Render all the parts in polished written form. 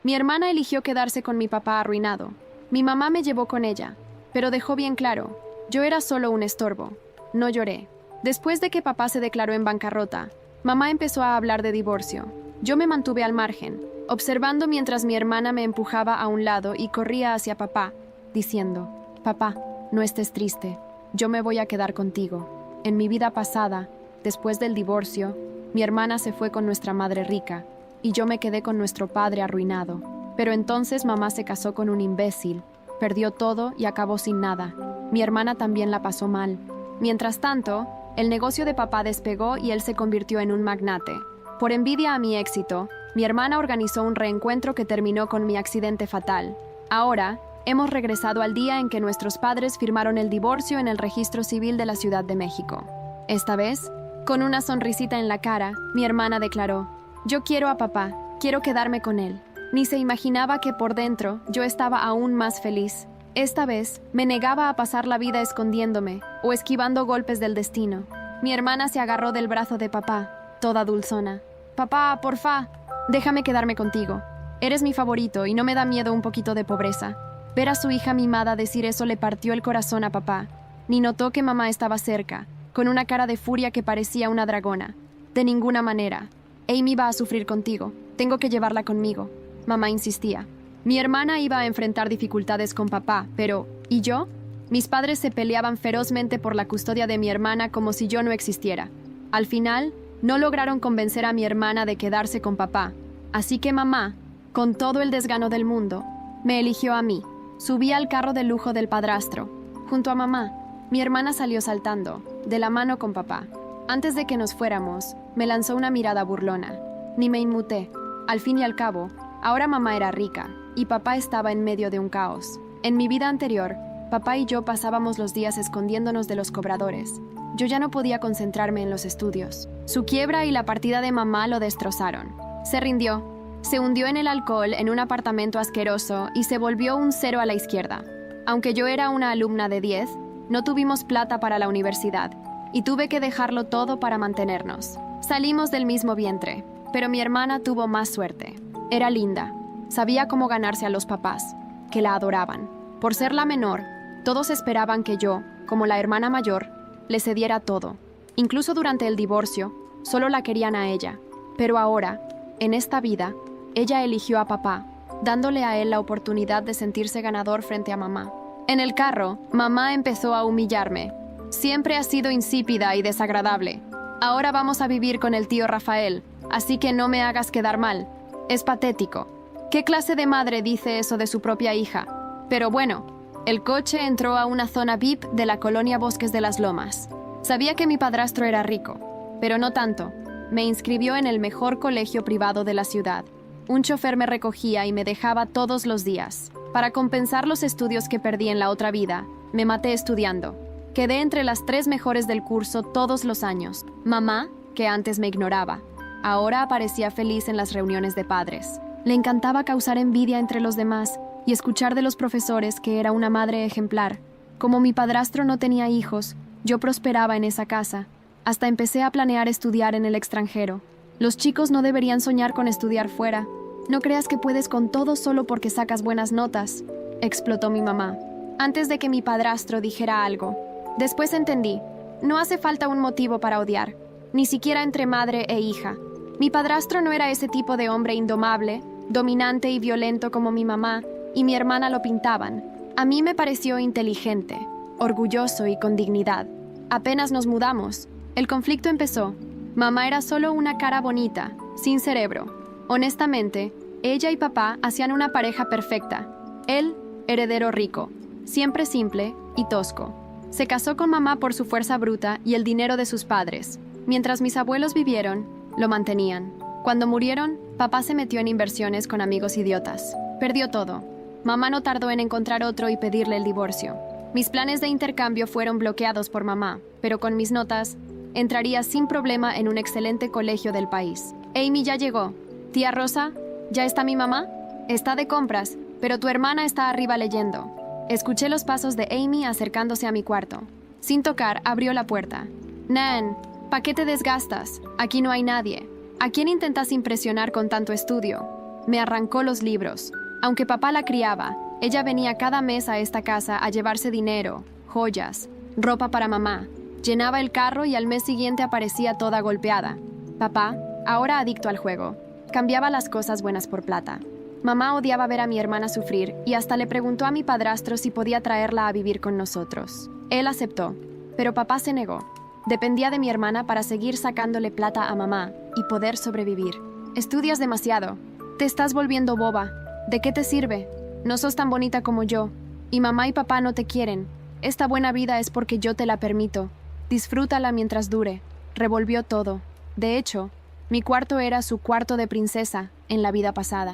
Mi hermana eligió quedarse con mi papá arruinado. Mi mamá me llevó con ella, pero dejó bien claro, yo era solo un estorbo. No lloré. Después de que papá se declaró en bancarrota, mamá empezó a hablar de divorcio. Yo me mantuve al margen, observando mientras mi hermana me empujaba a un lado y corría hacia papá, diciendo, «Papá, no estés triste, yo me voy a quedar contigo. En mi vida pasada, después del divorcio, mi hermana se fue con nuestra madre rica, y yo me quedé con nuestro padre arruinado. Pero entonces mamá se casó con un imbécil, perdió todo y acabó sin nada. Mi hermana también la pasó mal. Mientras tanto, el negocio de papá despegó y él se convirtió en un magnate. Por envidia a mi éxito, mi hermana organizó un reencuentro que terminó con mi accidente fatal. Ahora, hemos regresado al día en que nuestros padres firmaron el divorcio en el registro civil de la Ciudad de México. Esta vez, con una sonrisita en la cara, mi hermana declaró, «Yo quiero a papá, quiero quedarme con él». Ni se imaginaba que por dentro yo estaba aún más feliz. Esta vez me negaba a pasar la vida escondiéndome o esquivando golpes del destino. Mi hermana se agarró del brazo de papá, toda dulzona. «Papá, porfa, déjame quedarme contigo. Eres mi favorito y no me da miedo un poquito de pobreza». Ver a su hija mimada decir eso le partió el corazón a papá. Ni notó que mamá estaba cerca, con una cara de furia que parecía una dragona. «De ninguna manera. Amy va a sufrir contigo. Tengo que llevarla conmigo». Mamá insistía. Mi hermana iba a enfrentar dificultades con papá, pero ¿y yo? Mis padres se peleaban ferozmente por la custodia de mi hermana como si yo no existiera. Al final, no lograron convencer a mi hermana de quedarse con papá. Así que mamá, con todo el desgano del mundo, me eligió a mí. Subí al carro de lujo del padrastro. Junto a mamá, mi hermana salió saltando, de la mano con papá. Antes de que nos fuéramos, me lanzó una mirada burlona. Ni me inmuté. Al fin y al cabo, ahora mamá era rica, y papá estaba en medio de un caos. En mi vida anterior, papá y yo pasábamos los días escondiéndonos de los cobradores. Yo ya no podía concentrarme en los estudios. Su quiebra y la partida de mamá lo destrozaron. Se rindió. Se hundió en el alcohol en un apartamento asqueroso y se volvió un cero a la izquierda. Aunque yo era una alumna de 10, no tuvimos plata para la universidad, y tuve que dejarlo todo para mantenernos. Salimos del mismo vientre, pero mi hermana tuvo más suerte. Era linda. Sabía cómo ganarse a los papás, que la adoraban. Por ser la menor, todos esperaban que yo, como la hermana mayor, le cediera todo. Incluso durante el divorcio, solo la querían a ella. Pero ahora, en esta vida, ella eligió a papá, dándole a él la oportunidad de sentirse ganador frente a mamá. En el carro, mamá empezó a humillarme. Siempre has sido insípida y desagradable. Ahora vamos a vivir con el tío Rafael, así que no me hagas quedar mal. Es patético. ¿Qué clase de madre dice eso de su propia hija? Pero bueno, el coche entró a una zona VIP de la colonia Bosques de las Lomas. Sabía que mi padrastro era rico, pero no tanto. Me inscribió en el mejor colegio privado de la ciudad. Un chofer me recogía y me dejaba todos los días. Para compensar los estudios que perdí en la otra vida, me maté estudiando. Quedé entre las 3 mejores del curso todos los años. Mamá, que antes me ignoraba, ahora aparecía feliz en las reuniones de padres. Le encantaba causar envidia entre los demás y escuchar de los profesores que era una madre ejemplar. Como mi padrastro no tenía hijos, yo prosperaba en esa casa. Hasta empecé a planear estudiar en el extranjero. Los chicos no deberían soñar con estudiar fuera. No creas que puedes con todo solo porque sacas buenas notas, explotó mi mamá, antes de que mi padrastro dijera algo. Después entendí, no hace falta un motivo para odiar, ni siquiera entre madre e hija. Mi padrastro no era ese tipo de hombre indomable, dominante y violento como mi mamá y mi hermana lo pintaban. A mí me pareció inteligente, orgulloso y con dignidad. Apenas nos mudamos, el conflicto empezó. Mamá era solo una cara bonita, sin cerebro. Honestamente, ella y papá hacían una pareja perfecta. Él, heredero rico, siempre simple y tosco. Se casó con mamá por su fuerza bruta y el dinero de sus padres. Mientras mis abuelos vivieron, lo mantenían. Cuando murieron, papá se metió en inversiones con amigos idiotas. Perdió todo. Mamá no tardó en encontrar otro y pedirle el divorcio. Mis planes de intercambio fueron bloqueados por mamá, pero con mis notas, entraría sin problema en un excelente colegio del país. Amy ya llegó. Tía Rosa, ¿ya está mi mamá? Está de compras, pero tu hermana está arriba leyendo. Escuché los pasos de Amy acercándose a mi cuarto. Sin tocar, abrió la puerta. Nan, ¿pa' qué te desgastas? Aquí no hay nadie. ¿A quién intentas impresionar con tanto estudio? Me arrancó los libros. Aunque papá la criaba, ella venía cada mes a esta casa a llevarse dinero, joyas, ropa para mamá. Llenaba el carro y al mes siguiente aparecía toda golpeada. Papá, ahora adicto al juego, cambiaba las cosas buenas por plata. Mamá odiaba ver a mi hermana sufrir y hasta le preguntó a mi padrastro si podía traerla a vivir con nosotros. Él aceptó, pero papá se negó. Dependía de mi hermana para seguir sacándole plata a mamá y poder sobrevivir. Estudias demasiado. Te estás volviendo boba. ¿De qué te sirve? No sos tan bonita como yo. Y mamá y papá no te quieren. Esta buena vida es porque yo te la permito. Disfrútala mientras dure. Revolvió todo. De hecho, mi cuarto era su cuarto de princesa en la vida pasada.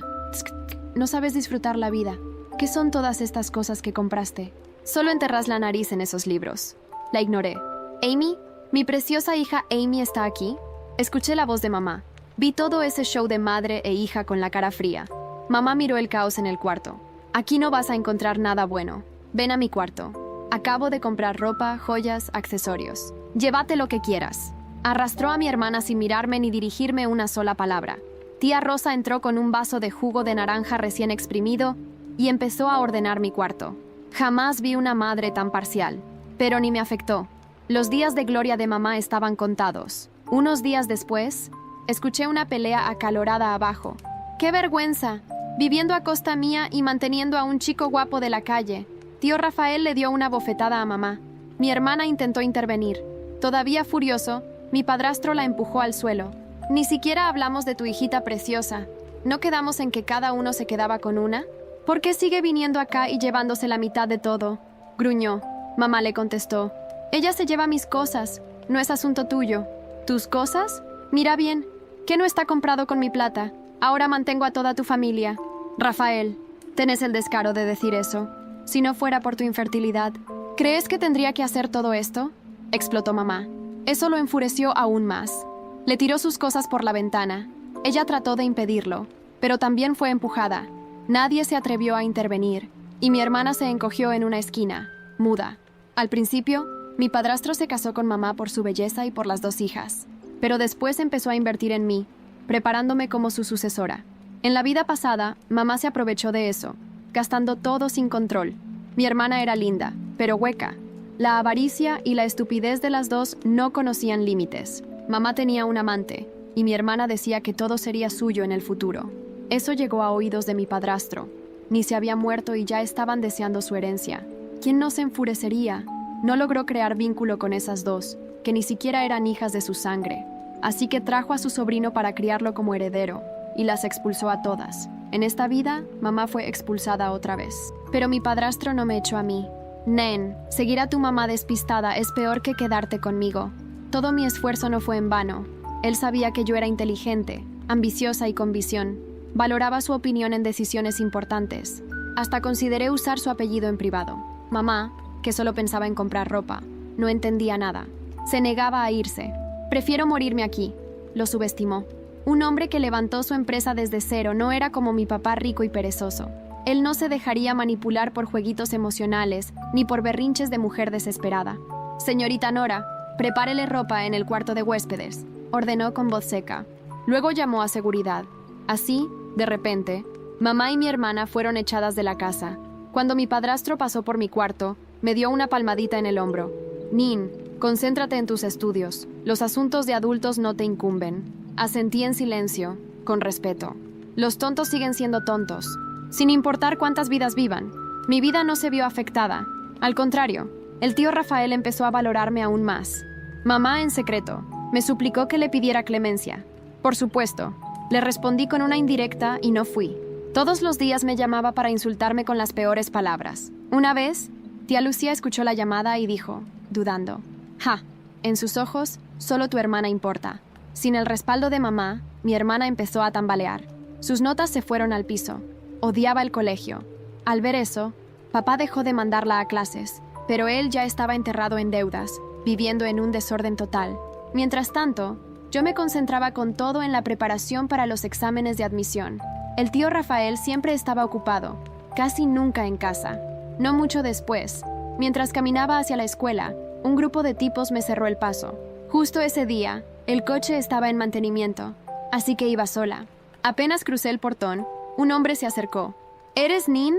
No sabes disfrutar la vida. ¿Qué son todas estas cosas que compraste? Solo enterras la nariz en esos libros. La ignoré. ¿Amy? ¿Mi preciosa hija Amy está aquí? Escuché la voz de mamá. Vi todo ese show de madre e hija con la cara fría. Mamá miró el caos en el cuarto. Aquí no vas a encontrar nada bueno. Ven a mi cuarto. Acabo de comprar ropa, joyas, accesorios. Llévate lo que quieras. Arrastró a mi hermana sin mirarme ni dirigirme una sola palabra. Tía Rosa entró con un vaso de jugo de naranja recién exprimido y empezó a ordenar mi cuarto. Jamás vi una madre tan parcial, pero ni me afectó. Los días de gloria de mamá estaban contados. Unos días después, escuché una pelea acalorada abajo. ¡Qué vergüenza! Viviendo a costa mía y manteniendo a un chico guapo de la calle. Tío Rafael le dio una bofetada a mamá. Mi hermana intentó intervenir. Todavía furioso, mi padrastro la empujó al suelo. Ni siquiera hablamos de tu hijita preciosa. ¿No quedamos en que cada uno se quedaba con una? ¿Por qué sigue viniendo acá y llevándose la mitad de todo? Gruñó. Mamá le contestó. Ella se lleva mis cosas. No es asunto tuyo. ¿Tus cosas? Mira bien. ¿Qué no está comprado con mi plata? Ahora mantengo a toda tu familia. Rafael, tenés el descaro de decir eso. Si no fuera por tu infertilidad, ¿crees que tendría que hacer todo esto? Explotó mamá. Eso lo enfureció aún más. Le tiró sus cosas por la ventana. Ella trató de impedirlo, pero también fue empujada. Nadie se atrevió a intervenir, y mi hermana se encogió en una esquina, muda. Al principio, mi padrastro se casó con mamá por su belleza y por las dos hijas, pero después empezó a invertir en mí, preparándome como su sucesora. En la vida pasada, mamá se aprovechó de eso, gastando todo sin control. Mi hermana era linda, pero hueca. La avaricia y la estupidez de las dos no conocían límites. Mamá tenía un amante, y mi hermana decía que todo sería suyo en el futuro. Eso llegó a oídos de mi padrastro. Ni se había muerto y ya estaban deseando su herencia. ¿Quién no se enfurecería? No logró crear vínculo con esas dos, que ni siquiera eran hijas de su sangre. Así que trajo a su sobrino para criarlo como heredero, y las expulsó a todas. En esta vida, mamá fue expulsada otra vez. Pero mi padrastro no me echó a mí. Nen, seguir a tu mamá despistada es peor que quedarte conmigo. Todo mi esfuerzo no fue en vano. Él sabía que yo era inteligente, ambiciosa y con visión. Valoraba su opinión en decisiones importantes. Hasta consideré usar su apellido en privado. Mamá, que solo pensaba en comprar ropa, no entendía nada. Se negaba a irse. Prefiero morirme aquí. Lo subestimó. Un hombre que levantó su empresa desde cero no era como mi papá rico y perezoso. Él no se dejaría manipular por jueguitos emocionales ni por berrinches de mujer desesperada. Señorita Nora, prepárele ropa en el cuarto de huéspedes, ordenó con voz seca. Luego llamó a seguridad. Así, de repente, mamá y mi hermana fueron echadas de la casa. Cuando mi padrastro pasó por mi cuarto, me dio una palmadita en el hombro. Nin, concéntrate en tus estudios. Los asuntos de adultos no te incumben. Asentí en silencio, con respeto. Los tontos siguen siendo tontos, sin importar cuántas vidas vivan. Mi vida no se vio afectada. Al contrario, el tío Rafael empezó a valorarme aún más. Mamá, en secreto, me suplicó que le pidiera clemencia. Por supuesto, le respondí con una indirecta y no fui. Todos los días me llamaba para insultarme con las peores palabras. Una vez, tía Lucía escuchó la llamada y dijo, dudando, «Ja, en sus ojos, solo tu hermana importa». Sin el respaldo de mamá, mi hermana empezó a tambalear. Sus notas se fueron al piso. Odiaba el colegio. Al ver eso, papá dejó de mandarla a clases, pero él ya estaba enterrado en deudas, viviendo en un desorden total. Mientras tanto, yo me concentraba con todo en la preparación para los exámenes de admisión. El tío Rafael siempre estaba ocupado, casi nunca en casa. No mucho después, mientras caminaba hacia la escuela, un grupo de tipos me cerró el paso. Justo ese día, el coche estaba en mantenimiento, así que iba sola. Apenas crucé el portón, Un hombre se acercó. ¿Eres Nin?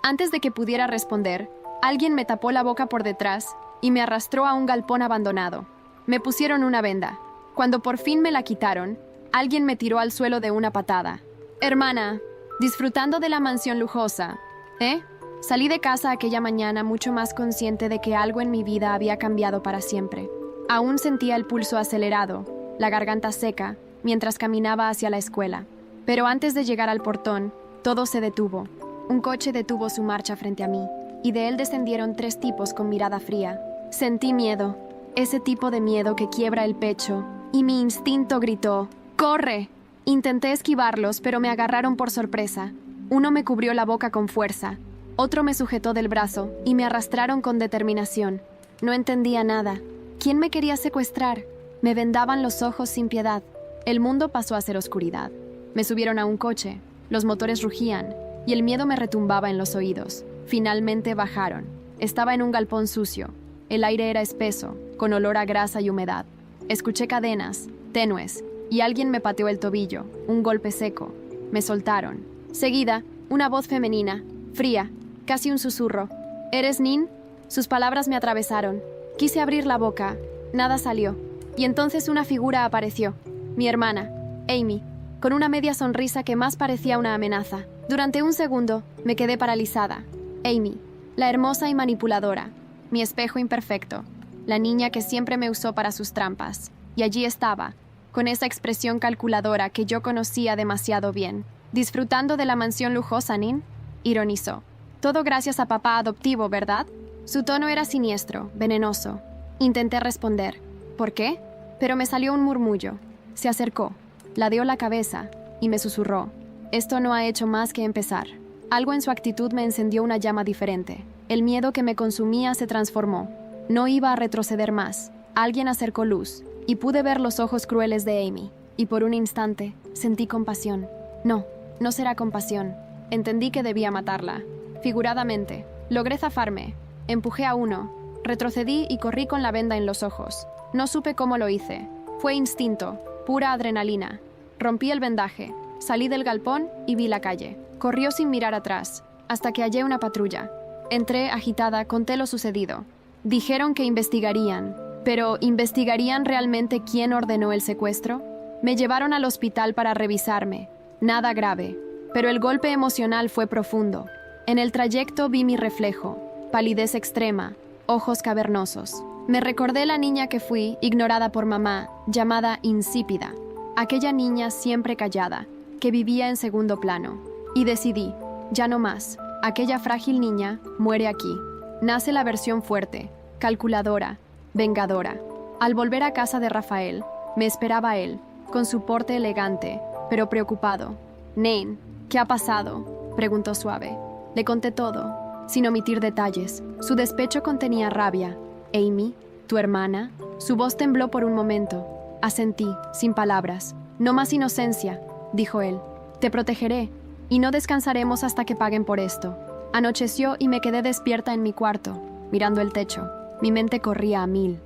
Antes de que pudiera responder, alguien me tapó la boca por detrás y me arrastró a un galpón abandonado. Me pusieron una venda. Cuando por fin me la quitaron, alguien me tiró al suelo de una patada. Hermana, disfrutando de la mansión lujosa, ¿eh? Salí de casa aquella mañana mucho más consciente de que algo en mi vida había cambiado para siempre. Aún sentía el pulso acelerado, la garganta seca, mientras caminaba hacia la escuela. Pero antes de llegar al portón, todo se detuvo. Un coche detuvo su marcha frente a mí, y de él descendieron 3 tipos con mirada fría. Sentí miedo, ese tipo de miedo que quiebra el pecho, y mi instinto gritó, ¡corre! Intenté esquivarlos, pero me agarraron por sorpresa. Uno me cubrió la boca con fuerza, otro me sujetó del brazo y me arrastraron con determinación. No entendía nada. ¿Quién me quería secuestrar? Me vendaban los ojos sin piedad. El mundo pasó a ser oscuridad. Me subieron a un coche, los motores rugían, y el miedo me retumbaba en los oídos. Finalmente bajaron. Estaba en un galpón sucio. El aire era espeso, con olor a grasa y humedad. Escuché cadenas, tenues, y alguien me pateó el tobillo, un golpe seco. Me soltaron. Seguida, una voz femenina, fría, casi un susurro. ¿Eres Nin? Sus palabras me atravesaron. Quise abrir la boca. Nada salió. Y entonces una figura apareció. Mi hermana, Amy, con una media sonrisa que más parecía una amenaza. Durante un segundo, me quedé paralizada. Amy, la hermosa y manipuladora. Mi espejo imperfecto. La niña que siempre me usó para sus trampas. Y allí estaba, con esa expresión calculadora que yo conocía demasiado bien. ¿Disfrutando de la mansión lujosa, Nin? Ironizó. Todo gracias a papá adoptivo, ¿verdad? Su tono era siniestro, venenoso. Intenté responder. ¿Por qué? Pero me salió un murmullo. Se acercó, ladeó la cabeza y me susurró. Esto no ha hecho más que empezar. Algo en su actitud me encendió una llama diferente. El miedo que me consumía se transformó. No iba a retroceder más. Alguien acercó luz y pude ver los ojos crueles de Amy. Y por un instante sentí compasión. No, no será compasión. Entendí que debía matarla. Figuradamente, logré zafarme. Empujé a uno. Retrocedí y corrí con la venda en los ojos. No supe cómo lo hice. Fue instinto, pura adrenalina. Rompí el vendaje, salí del galpón y vi la calle. Corrió sin mirar atrás, hasta que hallé una patrulla. Entré agitada, conté lo sucedido. Dijeron que investigarían, pero ¿investigarían realmente quién ordenó el secuestro? Me llevaron al hospital para revisarme. Nada grave, pero el golpe emocional fue profundo. En el trayecto vi mi reflejo, palidez extrema, ojos cavernosos. Me recordé la niña que fui, ignorada por mamá, llamada insípida. Aquella niña siempre callada, que vivía en segundo plano. Y decidí, ya no más. Aquella frágil niña muere aquí. Nace la versión fuerte, calculadora, vengadora. Al volver a casa de Rafael, me esperaba él, con su porte elegante, pero preocupado. «Nain, ¿qué ha pasado?», preguntó suave. Le conté todo, sin omitir detalles. Su despecho contenía rabia. «Amy, tu hermana». Su voz tembló por un momento. Asentí, sin palabras. «No más inocencia», dijo él. «Te protegeré, y no descansaremos hasta que paguen por esto». Anocheció y me quedé despierta en mi cuarto, mirando el techo. Mi mente corría a 1000.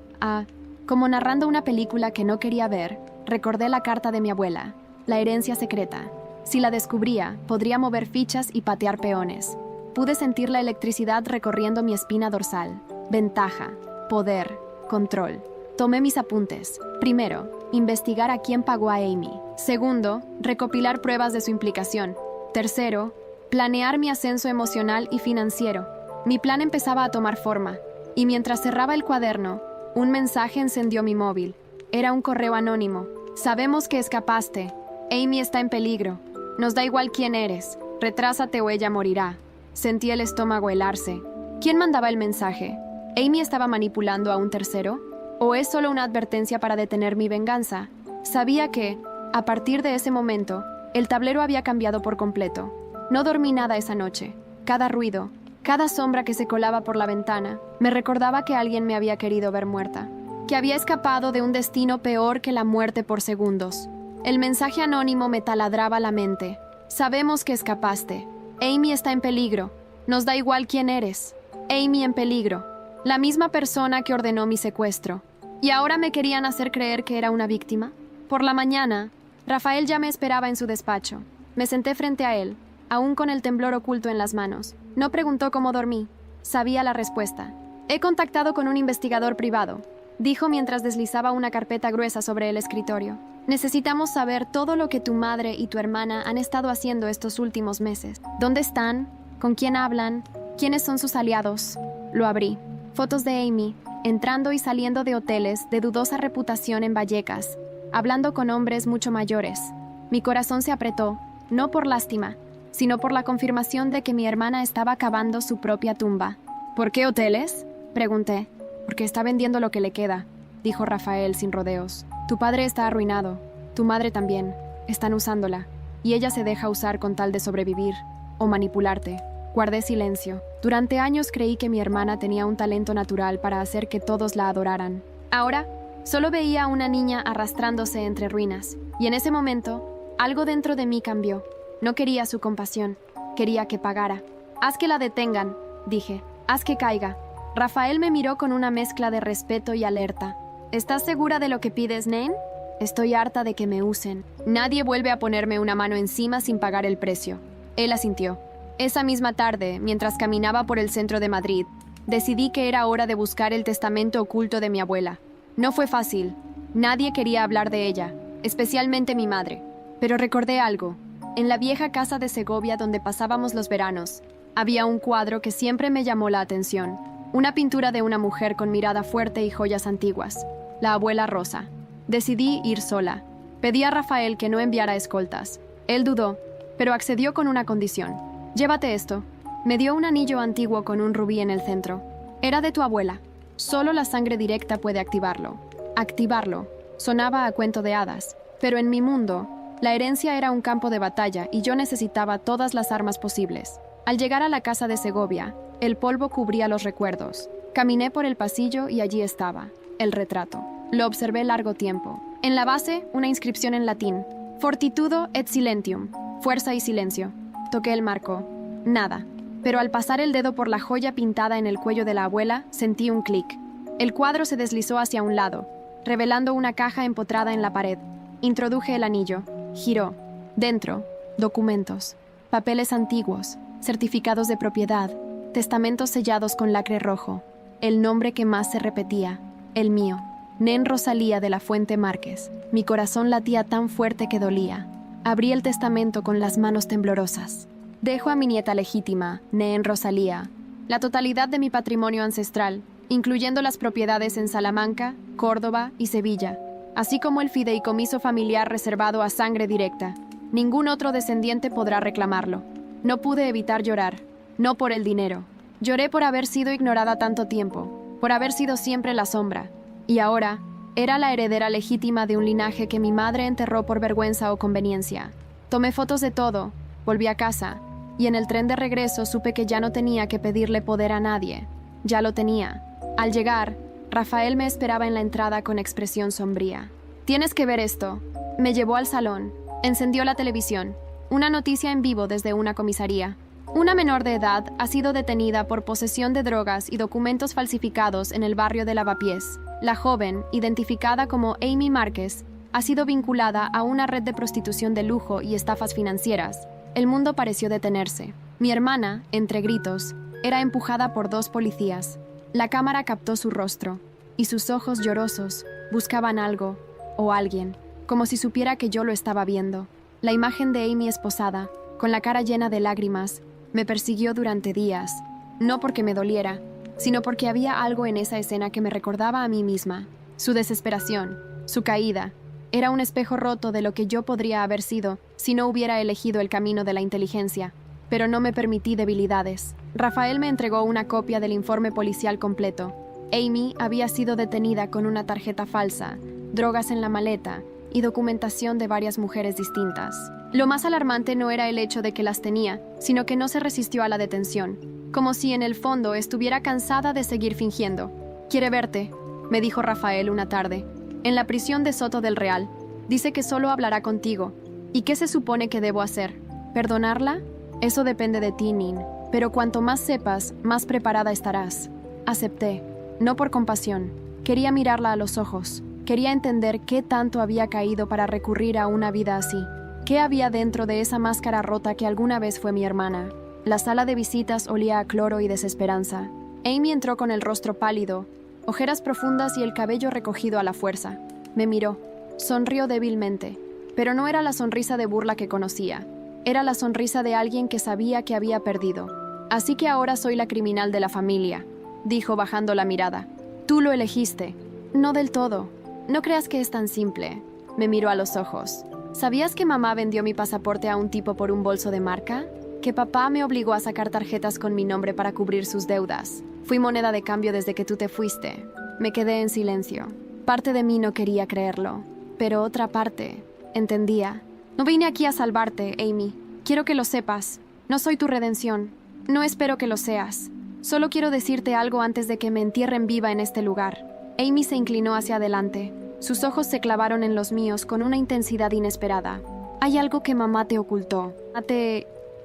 Como narrando una película que no quería ver, recordé la carta de mi abuela, la herencia secreta. Si la descubría, podría mover fichas y patear peones. Pude sentir la electricidad recorriendo mi espina dorsal. Ventaja, poder, control. Tomé mis apuntes. Primero, investigar a quién pagó a Amy. Segundo, recopilar pruebas de su implicación. Tercero, planear mi ascenso emocional y financiero. Mi plan empezaba a tomar forma, y mientras cerraba el cuaderno, un mensaje encendió mi móvil. Era un correo anónimo. «Sabemos que escapaste. Amy está en peligro. Nos da igual quién eres. Retrásate o ella morirá». Sentí el estómago helarse. ¿Quién mandaba el mensaje? ¿Amy estaba manipulando a un tercero? ¿O es solo una advertencia para detener mi venganza? Sabía que, a partir de ese momento, el tablero había cambiado por completo. No dormí nada esa noche. Cada ruido, cada sombra que se colaba por la ventana, me recordaba que alguien me había querido ver muerta, que había escapado de un destino peor que la muerte por segundos. El mensaje anónimo me taladraba la mente. «Sabemos que escapaste. Amy está en peligro. Nos da igual quién eres. Amy en peligro. La misma persona que ordenó mi secuestro. ¿Y ahora me querían hacer creer que era una víctima?» Por la mañana, Rafael ya me esperaba en su despacho. Me senté frente a él, aún con el temblor oculto en las manos. No preguntó cómo dormí. Sabía la respuesta. He contactado con un investigador privado, dijo mientras deslizaba una carpeta gruesa sobre el escritorio. Necesitamos saber todo lo que tu madre y tu hermana han estado haciendo estos últimos meses. ¿Dónde están? ¿Con quién hablan? ¿Quiénes son sus aliados? Lo abrí. Fotos de Amy, entrando y saliendo de hoteles de dudosa reputación en Vallecas, hablando con hombres mucho mayores. Mi corazón se apretó, no por lástima, sino por la confirmación de que mi hermana estaba cavando su propia tumba. ¿Por qué hoteles?, pregunté. Porque está vendiendo lo que le queda, dijo Rafael sin rodeos. Tu padre está arruinado, tu madre también. Están usándola, y ella se deja usar con tal de sobrevivir, o manipularte. Guardé silencio. Durante años creí que mi hermana tenía un talento natural para hacer que todos la adoraran. Ahora, solo veía a una niña arrastrándose entre ruinas, y en ese momento, algo dentro de mí cambió. No quería su compasión, quería que pagara. Haz que la detengan, dije. Haz que caiga. Rafael me miró con una mezcla de respeto y alerta. ¿Estás segura de lo que pides, Nen? Estoy harta de que me usen. Nadie vuelve a ponerme una mano encima sin pagar el precio. Él asintió. Esa misma tarde, mientras caminaba por el centro de Madrid, decidí que era hora de buscar el testamento oculto de mi abuela. No fue fácil. Nadie quería hablar de ella, especialmente mi madre. Pero recordé algo. En la vieja casa de Segovia donde pasábamos los veranos, había un cuadro que siempre me llamó la atención. Una pintura de una mujer con mirada fuerte y joyas antiguas. La abuela Rosa. Decidí ir sola. Pedí a Rafael que no enviara escoltas. Él dudó, pero accedió con una condición. Llévate esto. Me dio un anillo antiguo con un rubí en el centro. Era de tu abuela. Solo la sangre directa puede activarlo. Activarlo. Sonaba a cuento de hadas. Pero en mi mundo, la herencia era un campo de batalla y yo necesitaba todas las armas posibles. Al llegar a la casa de Segovia, el polvo cubría los recuerdos. Caminé por el pasillo y allí estaba, el retrato. Lo observé largo tiempo. En la base, una inscripción en latín. Fortitudo et silentium. Fuerza y silencio. Toqué el marco. Nada. Pero al pasar el dedo por la joya pintada en el cuello de la abuela, sentí un clic. El cuadro se deslizó hacia un lado, revelando una caja empotrada en la pared. Introduje el anillo. Giró. Dentro, documentos. Papeles antiguos. Certificados de propiedad. Testamentos sellados con lacre rojo. El nombre que más se repetía. El mío. Nen Rosalía de la Fuente Márquez. Mi corazón latía tan fuerte que dolía. Abrí el testamento con las manos temblorosas. Dejo a mi nieta legítima, Nen Rosalía, la totalidad de mi patrimonio ancestral, incluyendo las propiedades en Salamanca, Córdoba y Sevilla, así como el fideicomiso familiar reservado a sangre directa. Ningún otro descendiente podrá reclamarlo. No pude evitar llorar, no por el dinero. Lloré por haber sido ignorada tanto tiempo, por haber sido siempre la sombra. Y ahora, era la heredera legítima de un linaje que mi madre enterró por vergüenza o conveniencia. Tomé fotos de todo, volví a casa, y en el tren de regreso supe que ya no tenía que pedirle poder a nadie. Ya lo tenía. Al llegar, Rafael me esperaba en la entrada con expresión sombría. «Tienes que ver esto». Me llevó al salón, encendió la televisión. Una noticia en vivo desde una comisaría. Una menor de edad ha sido detenida por posesión de drogas y documentos falsificados en el barrio de Lavapiés. La joven, identificada como Amy Márquez, ha sido vinculada a una red de prostitución de lujo y estafas financieras. El mundo pareció detenerse. Mi hermana, entre gritos, era empujada por 2 policías. La cámara captó su rostro, y sus ojos llorosos buscaban algo, o alguien, como si supiera que yo lo estaba viendo. La imagen de Amy esposada, con la cara llena de lágrimas, me persiguió durante días, no porque me doliera, sino porque había algo en esa escena que me recordaba a mí misma. Su desesperación, su caída, era un espejo roto de lo que yo podría haber sido si no hubiera elegido el camino de la inteligencia. Pero no me permití debilidades. Rafael me entregó una copia del informe policial completo. Amy había sido detenida con una tarjeta falsa, drogas en la maleta y documentación de varias mujeres distintas. Lo más alarmante no era el hecho de que las tenía, sino que no se resistió a la detención, como si en el fondo estuviera cansada de seguir fingiendo. «Quiere verte», me dijo Rafael una tarde, en la prisión de Soto del Real. Dice que solo hablará contigo. ¿Y qué se supone que debo hacer? ¿Perdonarla? Eso depende de ti, Nin. Pero cuanto más sepas, más preparada estarás. Acepté, no por compasión. Quería mirarla a los ojos. Quería entender qué tanto había caído para recurrir a una vida así. ¿Qué había dentro de esa máscara rota que alguna vez fue mi hermana? La sala de visitas olía a cloro y desesperanza. Amy entró con el rostro pálido, ojeras profundas y el cabello recogido a la fuerza. Me miró. Sonrió débilmente, pero no era la sonrisa de burla que conocía. Era la sonrisa de alguien que sabía que había perdido. Así que ahora soy la criminal de la familia, dijo bajando la mirada. Tú lo elegiste. No del todo. No creas que es tan simple. Me miró a los ojos. ¿Sabías que mamá vendió mi pasaporte a un tipo por un bolso de marca? Que papá me obligó a sacar tarjetas con mi nombre para cubrir sus deudas. Fui moneda de cambio desde que tú te fuiste. Me quedé en silencio. Parte de mí no quería creerlo, pero otra parte entendía. No vine aquí a salvarte, Amy. Quiero que lo sepas. No soy tu redención. No espero que lo seas. Solo quiero decirte algo antes de que me entierren viva en este lugar. Amy se inclinó hacia adelante. Sus ojos se clavaron en los míos con una intensidad inesperada. Hay algo que mamá te ocultó.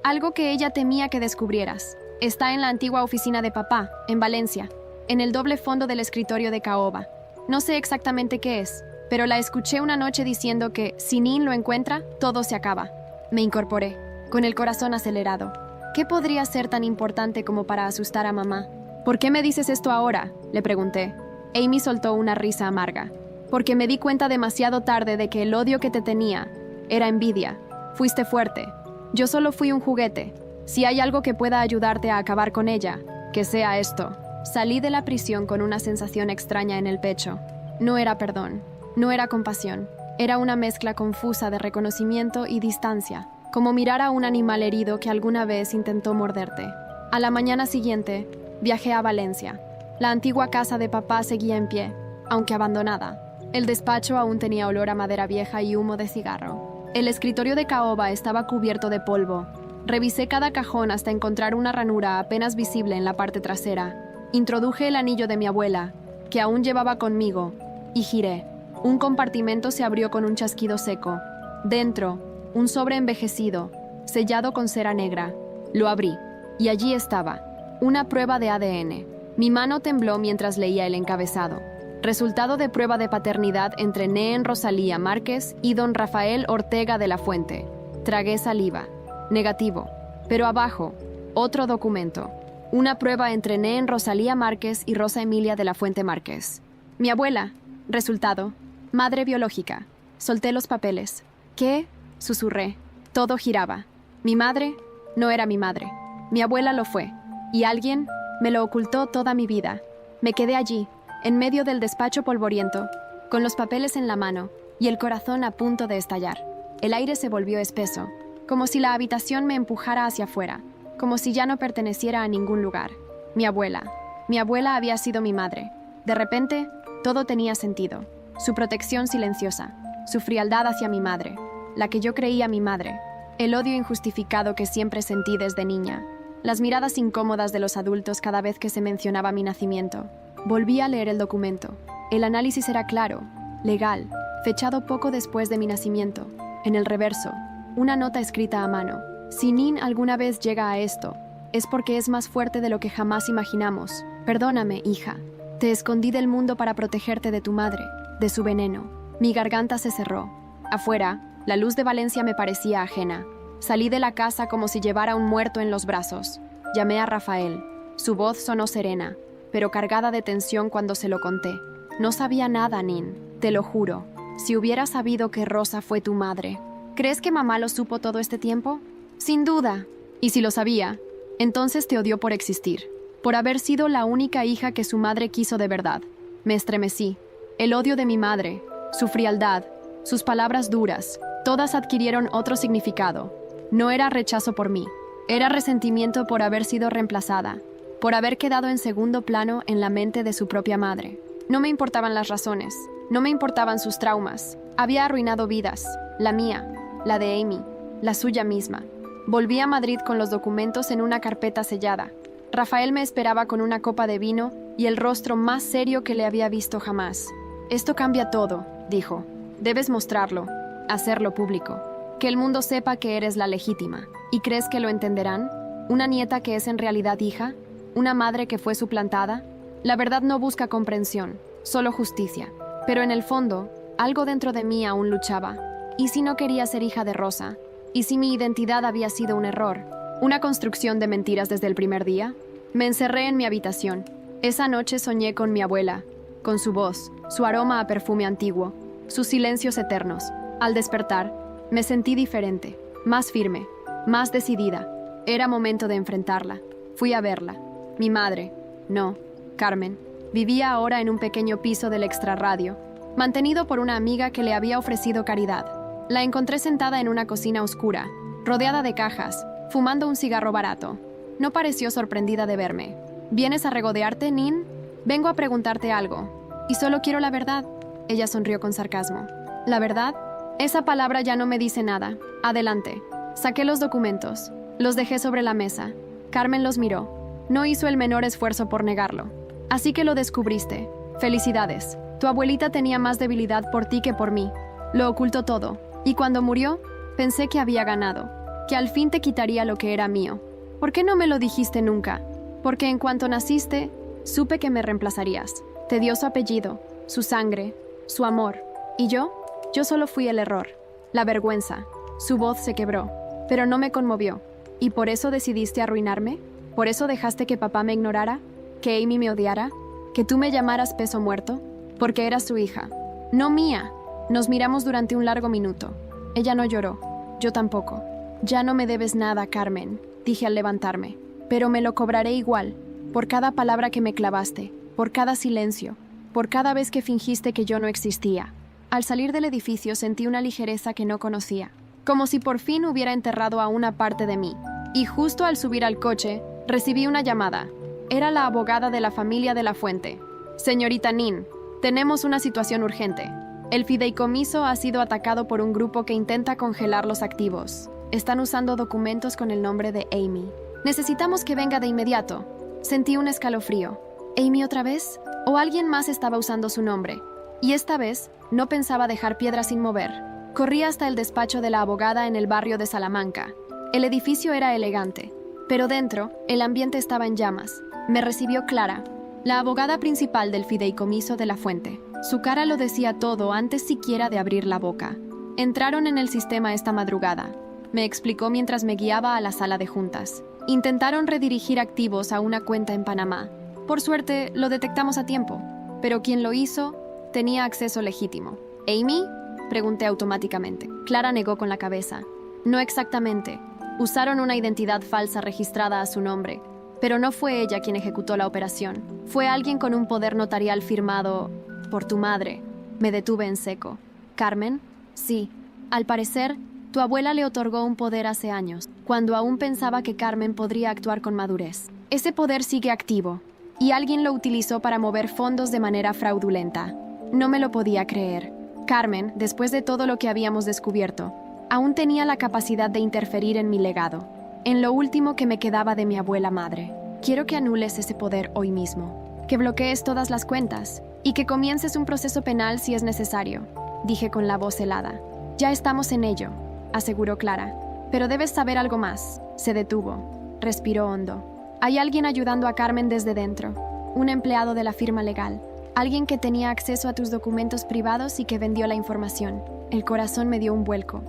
Algo que ella temía que descubrieras. Está en la antigua oficina de papá, en Valencia, en el doble fondo del escritorio de caoba. No sé exactamente qué es, pero la escuché una noche diciendo que, si Nin lo encuentra, todo se acaba. Me incorporé, con el corazón acelerado. ¿Qué podría ser tan importante como para asustar a mamá? ¿Por qué me dices esto ahora?, le pregunté. Amy soltó una risa amarga. Porque me di cuenta demasiado tarde de que el odio que te tenía era envidia. Fuiste fuerte. Yo solo fui un juguete. Si hay algo que pueda ayudarte a acabar con ella, que sea esto. Salí de la prisión con una sensación extraña en el pecho. No era perdón, no era compasión. Era una mezcla confusa de reconocimiento y distancia, como mirar a un animal herido que alguna vez intentó morderte. A la mañana siguiente, viajé a Valencia. La antigua casa de papá seguía en pie, aunque abandonada. El despacho aún tenía olor a madera vieja y humo de cigarro. El escritorio de caoba estaba cubierto de polvo. Revisé cada cajón hasta encontrar una ranura apenas visible en la parte trasera. Introduje el anillo de mi abuela, que aún llevaba conmigo, y giré. Un compartimento se abrió con un chasquido seco. Dentro, un sobre envejecido, sellado con cera negra. Lo abrí, y allí estaba, una prueba de ADN. Mi mano tembló mientras leía el encabezado. Resultado de prueba de paternidad entre Neen Rosalía Márquez y don Rafael Ortega de la Fuente. Tragué saliva. Negativo. Pero abajo, otro documento. Una prueba entre Neen Rosalía Márquez y Rosa Emilia de la Fuente Márquez. Mi abuela. Resultado. Madre biológica. Solté los papeles. ¿Qué? Susurré. Todo giraba. Mi madre no era mi madre. Mi abuela lo fue. Y alguien me lo ocultó toda mi vida. Me quedé allí, en medio del despacho polvoriento, con los papeles en la mano y el corazón a punto de estallar. El aire se volvió espeso, como si la habitación me empujara hacia afuera, como si ya no perteneciera a ningún lugar. Mi abuela había sido mi madre. De repente, todo tenía sentido. Su protección silenciosa, su frialdad hacia mi madre, la que yo creía mi madre, el odio injustificado que siempre sentí desde niña, las miradas incómodas de los adultos cada vez que se mencionaba mi nacimiento. Volví a leer el documento. El análisis era claro, legal, fechado poco después de mi nacimiento. En el reverso, una nota escrita a mano. Si Nin alguna vez llega a esto, es porque es más fuerte de lo que jamás imaginamos. Perdóname, hija. Te escondí del mundo para protegerte de tu madre, de su veneno. Mi garganta se cerró. Afuera, la luz de Valencia me parecía ajena. Salí de la casa como si llevara un muerto en los brazos. Llamé a Rafael. Su voz sonó serena, pero cargada de tensión cuando se lo conté. No sabía nada, Nin, te lo juro. Si hubiera sabido que Rosa fue tu madre. ¿Crees que mamá lo supo todo este tiempo? Sin duda. Y si lo sabía, entonces te odió por existir, por haber sido la única hija que su madre quiso de verdad. Me estremecí. El odio de mi madre, su frialdad, sus palabras duras, todas adquirieron otro significado. No era rechazo por mí, era resentimiento por haber sido reemplazada, por haber quedado en segundo plano en la mente de su propia madre. No me importaban las razones, no me importaban sus traumas. Había arruinado vidas, la mía, la de Amy, la suya misma. Volví a Madrid con los documentos en una carpeta sellada. Rafael me esperaba con una copa de vino y el rostro más serio que le había visto jamás. Esto cambia todo, dijo. Debes mostrarlo, hacerlo público. Que el mundo sepa que eres la legítima. ¿Y crees que lo entenderán? ¿Una nieta que es en realidad hija? ¿Una madre que fue suplantada? La verdad no busca comprensión, solo justicia. Pero en el fondo, algo dentro de mí aún luchaba. ¿Y si no quería ser hija de Rosa? ¿Y si mi identidad había sido un error? ¿Una construcción de mentiras desde el primer día? Me encerré en mi habitación. Esa noche soñé con mi abuela, con su voz, su aroma a perfume antiguo, sus silencios eternos. Al despertar, me sentí diferente, más firme, más decidida. Era momento de enfrentarla. Fui a verla. Mi madre, no, Carmen, vivía ahora en un pequeño piso del extrarradio, mantenido por una amiga que le había ofrecido caridad. La encontré sentada en una cocina oscura, rodeada de cajas, fumando un cigarro barato. No pareció sorprendida de verme. ¿Vienes a regodearte, Nin? Vengo a preguntarte algo. Y solo quiero la verdad. Ella sonrió con sarcasmo. ¿La verdad? Esa palabra ya no me dice nada. Adelante. Saqué los documentos. Los dejé sobre la mesa. Carmen los miró. No hizo el menor esfuerzo por negarlo. Así que lo descubriste. Felicidades. Tu abuelita tenía más debilidad por ti que por mí. Lo ocultó todo. Y cuando murió, pensé que había ganado. Que al fin te quitaría lo que era mío. ¿Por qué no me lo dijiste nunca? Porque en cuanto naciste, supe que me reemplazarías. Te dio su apellido, su sangre, su amor. ¿Y yo? Yo solo fui el error, la vergüenza. Su voz se quebró, pero no me conmovió. ¿Y por eso decidiste arruinarme? ¿Por eso dejaste que papá me ignorara? ¿Que Amy me odiara? ¿Que tú me llamaras peso muerto? Porque eras su hija, no mía. Nos miramos durante un largo minuto. Ella no lloró, yo tampoco. Ya no me debes nada, Carmen, dije al levantarme. Pero me lo cobraré igual, por cada palabra que me clavaste, por cada silencio, por cada vez que fingiste que yo no existía. Al salir del edificio sentí una ligereza que no conocía, como si por fin hubiera enterrado a una parte de mí. Y justo al subir al coche, recibí una llamada. Era la abogada de la familia de la Fuente. Señorita Nin, tenemos una situación urgente. El fideicomiso ha sido atacado por un grupo que intenta congelar los activos. Están usando documentos con el nombre de Amy. Necesitamos que venga de inmediato. Sentí un escalofrío. ¿Amy otra vez? ¿O alguien más estaba usando su nombre? Y esta vez, no pensaba dejar piedra sin mover. Corrí hasta el despacho de la abogada en el barrio de Salamanca. El edificio era elegante, pero dentro, el ambiente estaba en llamas. Me recibió Clara, la abogada principal del fideicomiso de la Fuente. Su cara lo decía todo antes siquiera de abrir la boca. Entraron en el sistema esta madrugada, me explicó mientras me guiaba a la sala de juntas. Intentaron redirigir activos a una cuenta en Panamá. Por suerte, lo detectamos a tiempo, pero quien lo hizo tenía acceso legítimo. ¿Amy? Pregunté automáticamente. Clara negó con la cabeza. No exactamente. Usaron una identidad falsa registrada a su nombre, pero no fue ella quien ejecutó la operación. Fue alguien con un poder notarial firmado por tu madre. Me detuve en seco. ¿Carmen? Sí. Al parecer, tu abuela le otorgó un poder hace años, cuando aún pensaba que Carmen podría actuar con madurez. Ese poder sigue activo, y alguien lo utilizó para mover fondos de manera fraudulenta. No me lo podía creer. Carmen, después de todo lo que habíamos descubierto, aún tenía la capacidad de interferir en mi legado, en lo último que me quedaba de mi abuela madre. Quiero que anules ese poder hoy mismo, que bloquees todas las cuentas, y que comiences un proceso penal si es necesario, dije con la voz helada. Ya estamos en ello, aseguró Clara. Pero debes saber algo más. Se detuvo. Respiró hondo. Hay alguien ayudando a Carmen desde dentro. Un empleado de la firma legal. Alguien que tenía acceso a tus documentos privados y que vendió la información. El corazón me dio un vuelco.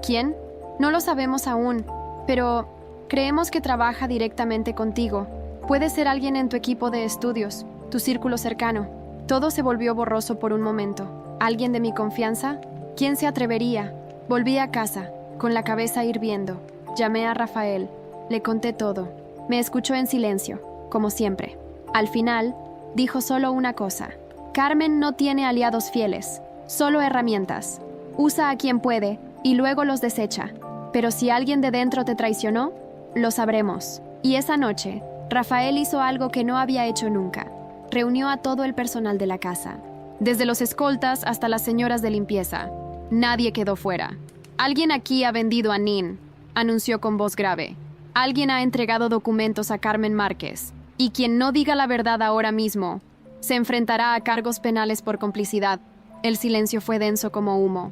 ¿Quién? No lo sabemos aún, pero creemos que trabaja directamente contigo. Puede ser alguien en tu equipo de estudios, tu círculo cercano. Todo se volvió borroso por un momento. ¿Alguien de mi confianza? ¿Quién se atrevería? Volví a casa, con la cabeza hirviendo. Llamé a Rafael. Le conté todo. Me escuchó en silencio, como siempre. Al final, dijo solo una cosa. Carmen no tiene aliados fieles, solo herramientas. Usa a quien puede y luego los desecha. Pero si alguien de dentro te traicionó, lo sabremos. Y esa noche, Rafael hizo algo que no había hecho nunca. Reunió a todo el personal de la casa, desde los escoltas hasta las señoras de limpieza. Nadie quedó fuera. Alguien aquí ha vendido a Nin, anunció con voz grave. Alguien ha entregado documentos a Carmen Márquez. Y quien no diga la verdad ahora mismo, se enfrentará a cargos penales por complicidad. El silencio fue denso como humo.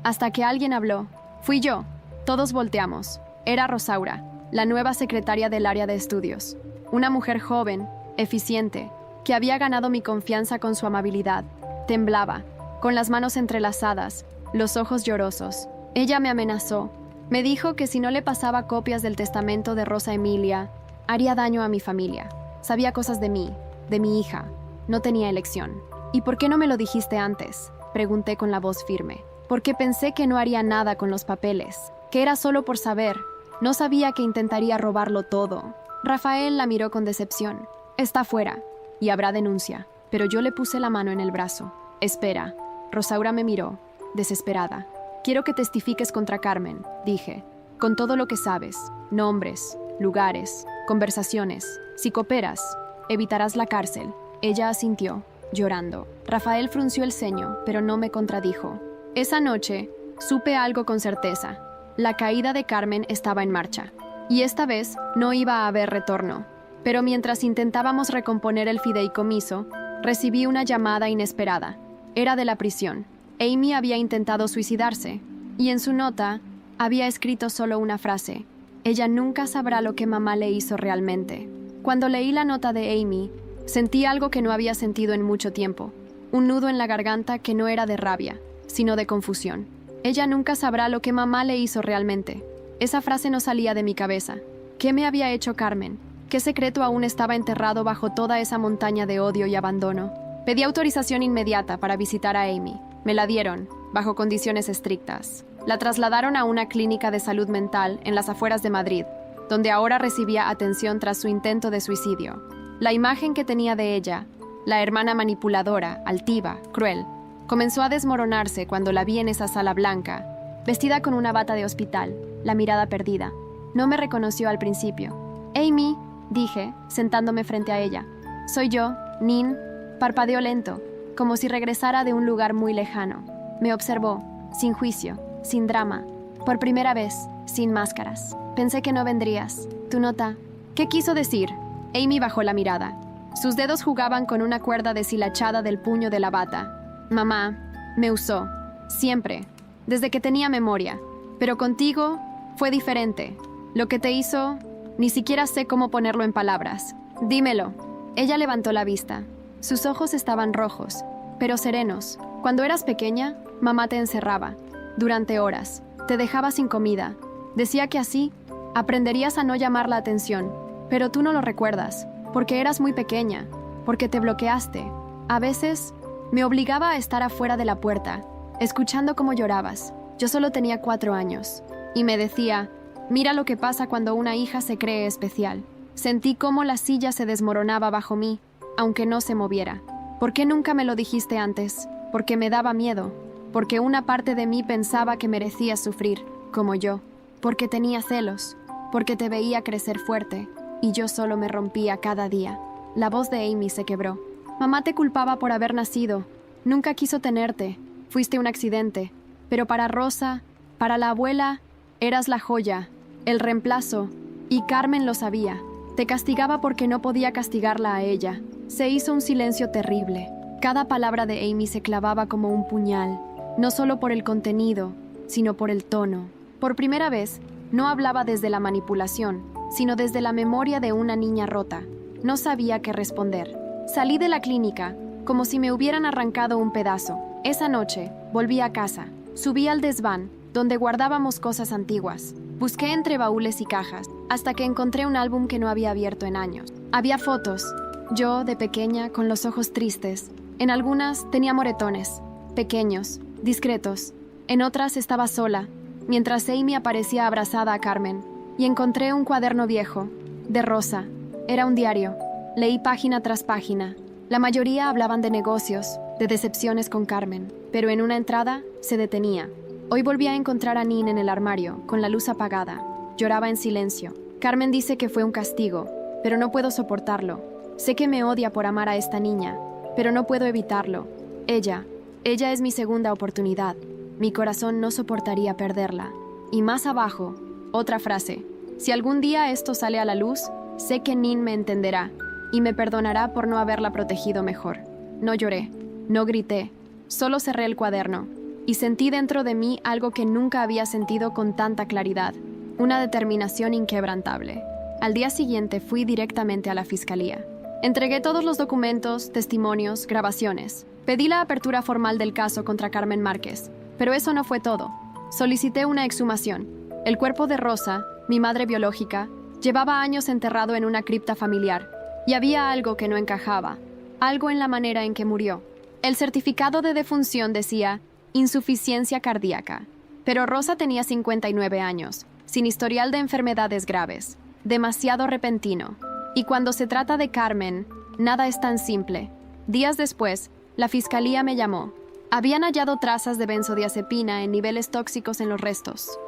Hasta que alguien habló. Fui yo. Todos volteamos. Era Rosaura, la nueva secretaria del área de estudios. Una mujer joven, eficiente, que había ganado mi confianza con su amabilidad. Temblaba, con las manos entrelazadas, los ojos llorosos. Ella me amenazó. Me dijo que si no le pasaba copias del testamento de Rosa Emilia, haría daño a mi familia. Sabía cosas de mí, de mi hija. No tenía elección. ¿Y por qué no me lo dijiste antes?, pregunté con la voz firme. Porque pensé que no haría nada con los papeles, que era solo por saber. No sabía que intentaría robarlo todo. Rafael la miró con decepción. Está fuera, y habrá denuncia. Pero yo le puse la mano en el brazo. Espera. Rosaura me miró, desesperada. Quiero que testifiques contra Carmen, dije. Con todo lo que sabes. Nombres, lugares, conversaciones. Si cooperas, evitarás la cárcel. Ella asintió, llorando. Rafael frunció el ceño, pero no me contradijo. Esa noche, supe algo con certeza. La caída de Carmen estaba en marcha. Y esta vez no iba a haber retorno. Pero mientras intentábamos recomponer el fideicomiso, recibí una llamada inesperada. Era de la prisión. Amy había intentado suicidarse. Y en su nota, había escrito solo una frase. Ella nunca sabrá lo que mamá le hizo realmente. Cuando leí la nota de Amy, sentí algo que no había sentido en mucho tiempo. Un nudo en la garganta que no era de rabia, sino de confusión. Ella nunca sabrá lo que mamá le hizo realmente. Esa frase no salía de mi cabeza. ¿Qué me había hecho Carmen? ¿Qué secreto aún estaba enterrado bajo toda esa montaña de odio y abandono? Pedí autorización inmediata para visitar a Amy. Me la dieron, bajo condiciones estrictas. La trasladaron a una clínica de salud mental en las afueras de Madrid, donde ahora recibía atención tras su intento de suicidio. La imagen que tenía de ella, la hermana manipuladora, altiva, cruel, comenzó a desmoronarse cuando la vi en esa sala blanca, vestida con una bata de hospital, la mirada perdida. No me reconoció al principio. «Amy», dije, sentándome frente a ella. «Soy yo, Nin». Parpadeó lento, como si regresara de un lugar muy lejano. Me observó, sin juicio, sin drama. Por primera vez, sin máscaras. «Pensé que no vendrías. Tu nota». «¿Qué quiso decir?» Amy bajó la mirada. Sus dedos jugaban con una cuerda deshilachada del puño de la bata. «Mamá me usó. Siempre. Desde que tenía memoria. Pero contigo fue diferente. Lo que te hizo, ni siquiera sé cómo ponerlo en palabras. Dímelo». Ella levantó la vista. Sus ojos estaban rojos, pero serenos. Cuando eras pequeña, mamá te encerraba. Durante horas. Te dejaba sin comida. Decía que así aprenderías a no llamar la atención. Pero tú no lo recuerdas, porque eras muy pequeña, porque te bloqueaste. A veces, me obligaba a estar afuera de la puerta, escuchando cómo llorabas. Yo solo tenía 4 años. Y me decía, mira lo que pasa cuando una hija se cree especial. Sentí cómo la silla se desmoronaba bajo mí, aunque no se moviera. ¿Por qué nunca me lo dijiste antes? Porque me daba miedo. Porque una parte de mí pensaba que merecías sufrir, como yo. Porque tenía celos. Porque te veía crecer fuerte. Y yo solo me rompía cada día. La voz de Amy se quebró. Mamá te culpaba por haber nacido. Nunca quiso tenerte. Fuiste un accidente. Pero para Rosa, para la abuela, eras la joya, el reemplazo. Y Carmen lo sabía. Te castigaba porque no podía castigarla a ella. Se hizo un silencio terrible. Cada palabra de Amy se clavaba como un puñal. No solo por el contenido, sino por el tono. Por primera vez, no hablaba desde la manipulación, sino desde la memoria de una niña rota. No sabía qué responder. Salí de la clínica, como si me hubieran arrancado un pedazo. Esa noche, volví a casa. Subí al desván, donde guardábamos cosas antiguas. Busqué entre baúles y cajas, hasta que encontré un álbum que no había abierto en años. Había fotos. Yo, de pequeña, con los ojos tristes. En algunas tenía moretones, pequeños, discretos. En otras estaba sola, mientras Amy aparecía abrazada a Carmen. Y encontré un cuaderno viejo, de Rosa. Era un diario. Leí página tras página. La mayoría hablaban de negocios, de decepciones con Carmen, pero en una entrada se detenía. Hoy volví a encontrar a Nin en el armario, con la luz apagada. Lloraba en silencio. Carmen dice que fue un castigo, pero no puedo soportarlo. Sé que me odia por amar a esta niña, pero no puedo evitarlo. Ella es mi segunda oportunidad. Mi corazón no soportaría perderla. Y más abajo, otra frase. Si algún día esto sale a la luz, sé que Nin me entenderá y me perdonará por no haberla protegido mejor. No lloré, no grité, solo cerré el cuaderno y sentí dentro de mí algo que nunca había sentido con tanta claridad, una determinación inquebrantable. Al día siguiente fui directamente a la fiscalía. Entregué todos los documentos, testimonios, grabaciones. Pedí la apertura formal del caso contra Carmen Márquez. Pero eso no fue todo. Solicité una exhumación. El cuerpo de Rosa, mi madre biológica, llevaba años enterrado en una cripta familiar, y había algo que no encajaba, algo en la manera en que murió. El certificado de defunción decía insuficiencia cardíaca, pero Rosa tenía 59 años, sin historial de enfermedades graves, demasiado repentino. Y cuando se trata de Carmen, nada es tan simple. Días después, la fiscalía me llamó. Habían hallado trazas de benzodiazepina en niveles tóxicos en los restos.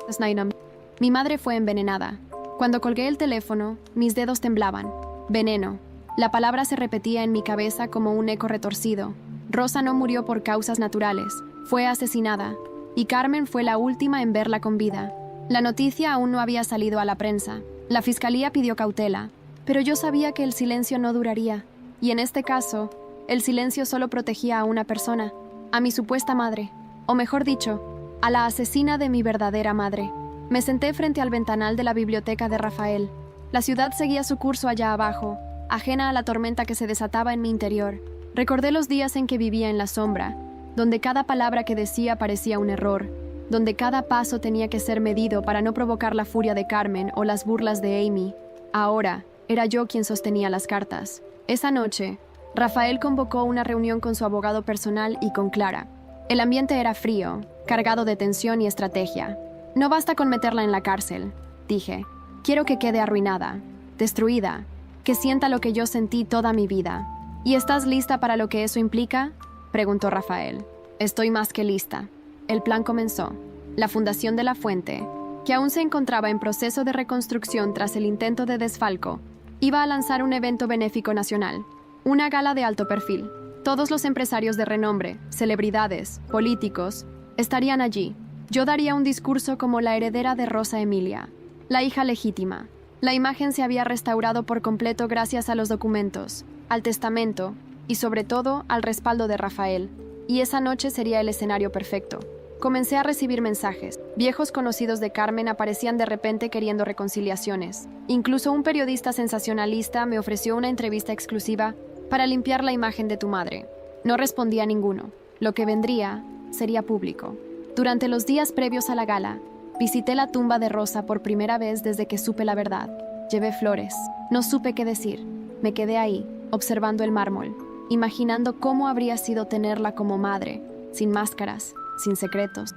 Mi madre fue envenenada. Cuando colgué el teléfono, mis dedos temblaban. Veneno. La palabra se repetía en mi cabeza como un eco retorcido. Rosa no murió por causas naturales. Fue asesinada. Y Carmen fue la última en verla con vida. La noticia aún no había salido a la prensa. La fiscalía pidió cautela. Pero yo sabía que el silencio no duraría. Y en este caso, el silencio solo protegía a una persona. A mi supuesta madre, o mejor dicho, a la asesina de mi verdadera madre. Me senté frente al ventanal de la biblioteca de Rafael. La ciudad seguía su curso allá abajo, ajena a la tormenta que se desataba en mi interior. Recordé los días en que vivía en la sombra, donde cada palabra que decía parecía un error, donde cada paso tenía que ser medido para no provocar la furia de Carmen o las burlas de Amy. Ahora, era yo quien sostenía las cartas. Esa noche, Rafael convocó una reunión con su abogado personal y con Clara. El ambiente era frío, cargado de tensión y estrategia. No basta con meterla en la cárcel, dije. Quiero que quede arruinada, destruida, que sienta lo que yo sentí toda mi vida. ¿Y estás lista para lo que eso implica?, preguntó Rafael. Estoy más que lista. El plan comenzó. La Fundación de la Fuente, que aún se encontraba en proceso de reconstrucción tras el intento de desfalco, iba a lanzar un evento benéfico nacional. Una gala de alto perfil. Todos los empresarios de renombre, celebridades, políticos, estarían allí. Yo daría un discurso como la heredera de Rosa Emilia, la hija legítima. La imagen se había restaurado por completo gracias a los documentos, al testamento y sobre todo al respaldo de Rafael. Y esa noche sería el escenario perfecto. Comencé a recibir mensajes. Viejos conocidos de Carmen aparecían de repente queriendo reconciliaciones. Incluso un periodista sensacionalista me ofreció una entrevista exclusiva para limpiar la imagen de tu madre. No respondí a ninguno. Lo que vendría sería público. Durante los días previos a la gala, visité la tumba de Rosa por primera vez desde que supe la verdad. Llevé flores. No supe qué decir. Me quedé ahí, observando el mármol, imaginando cómo habría sido tenerla como madre, sin máscaras, sin secretos.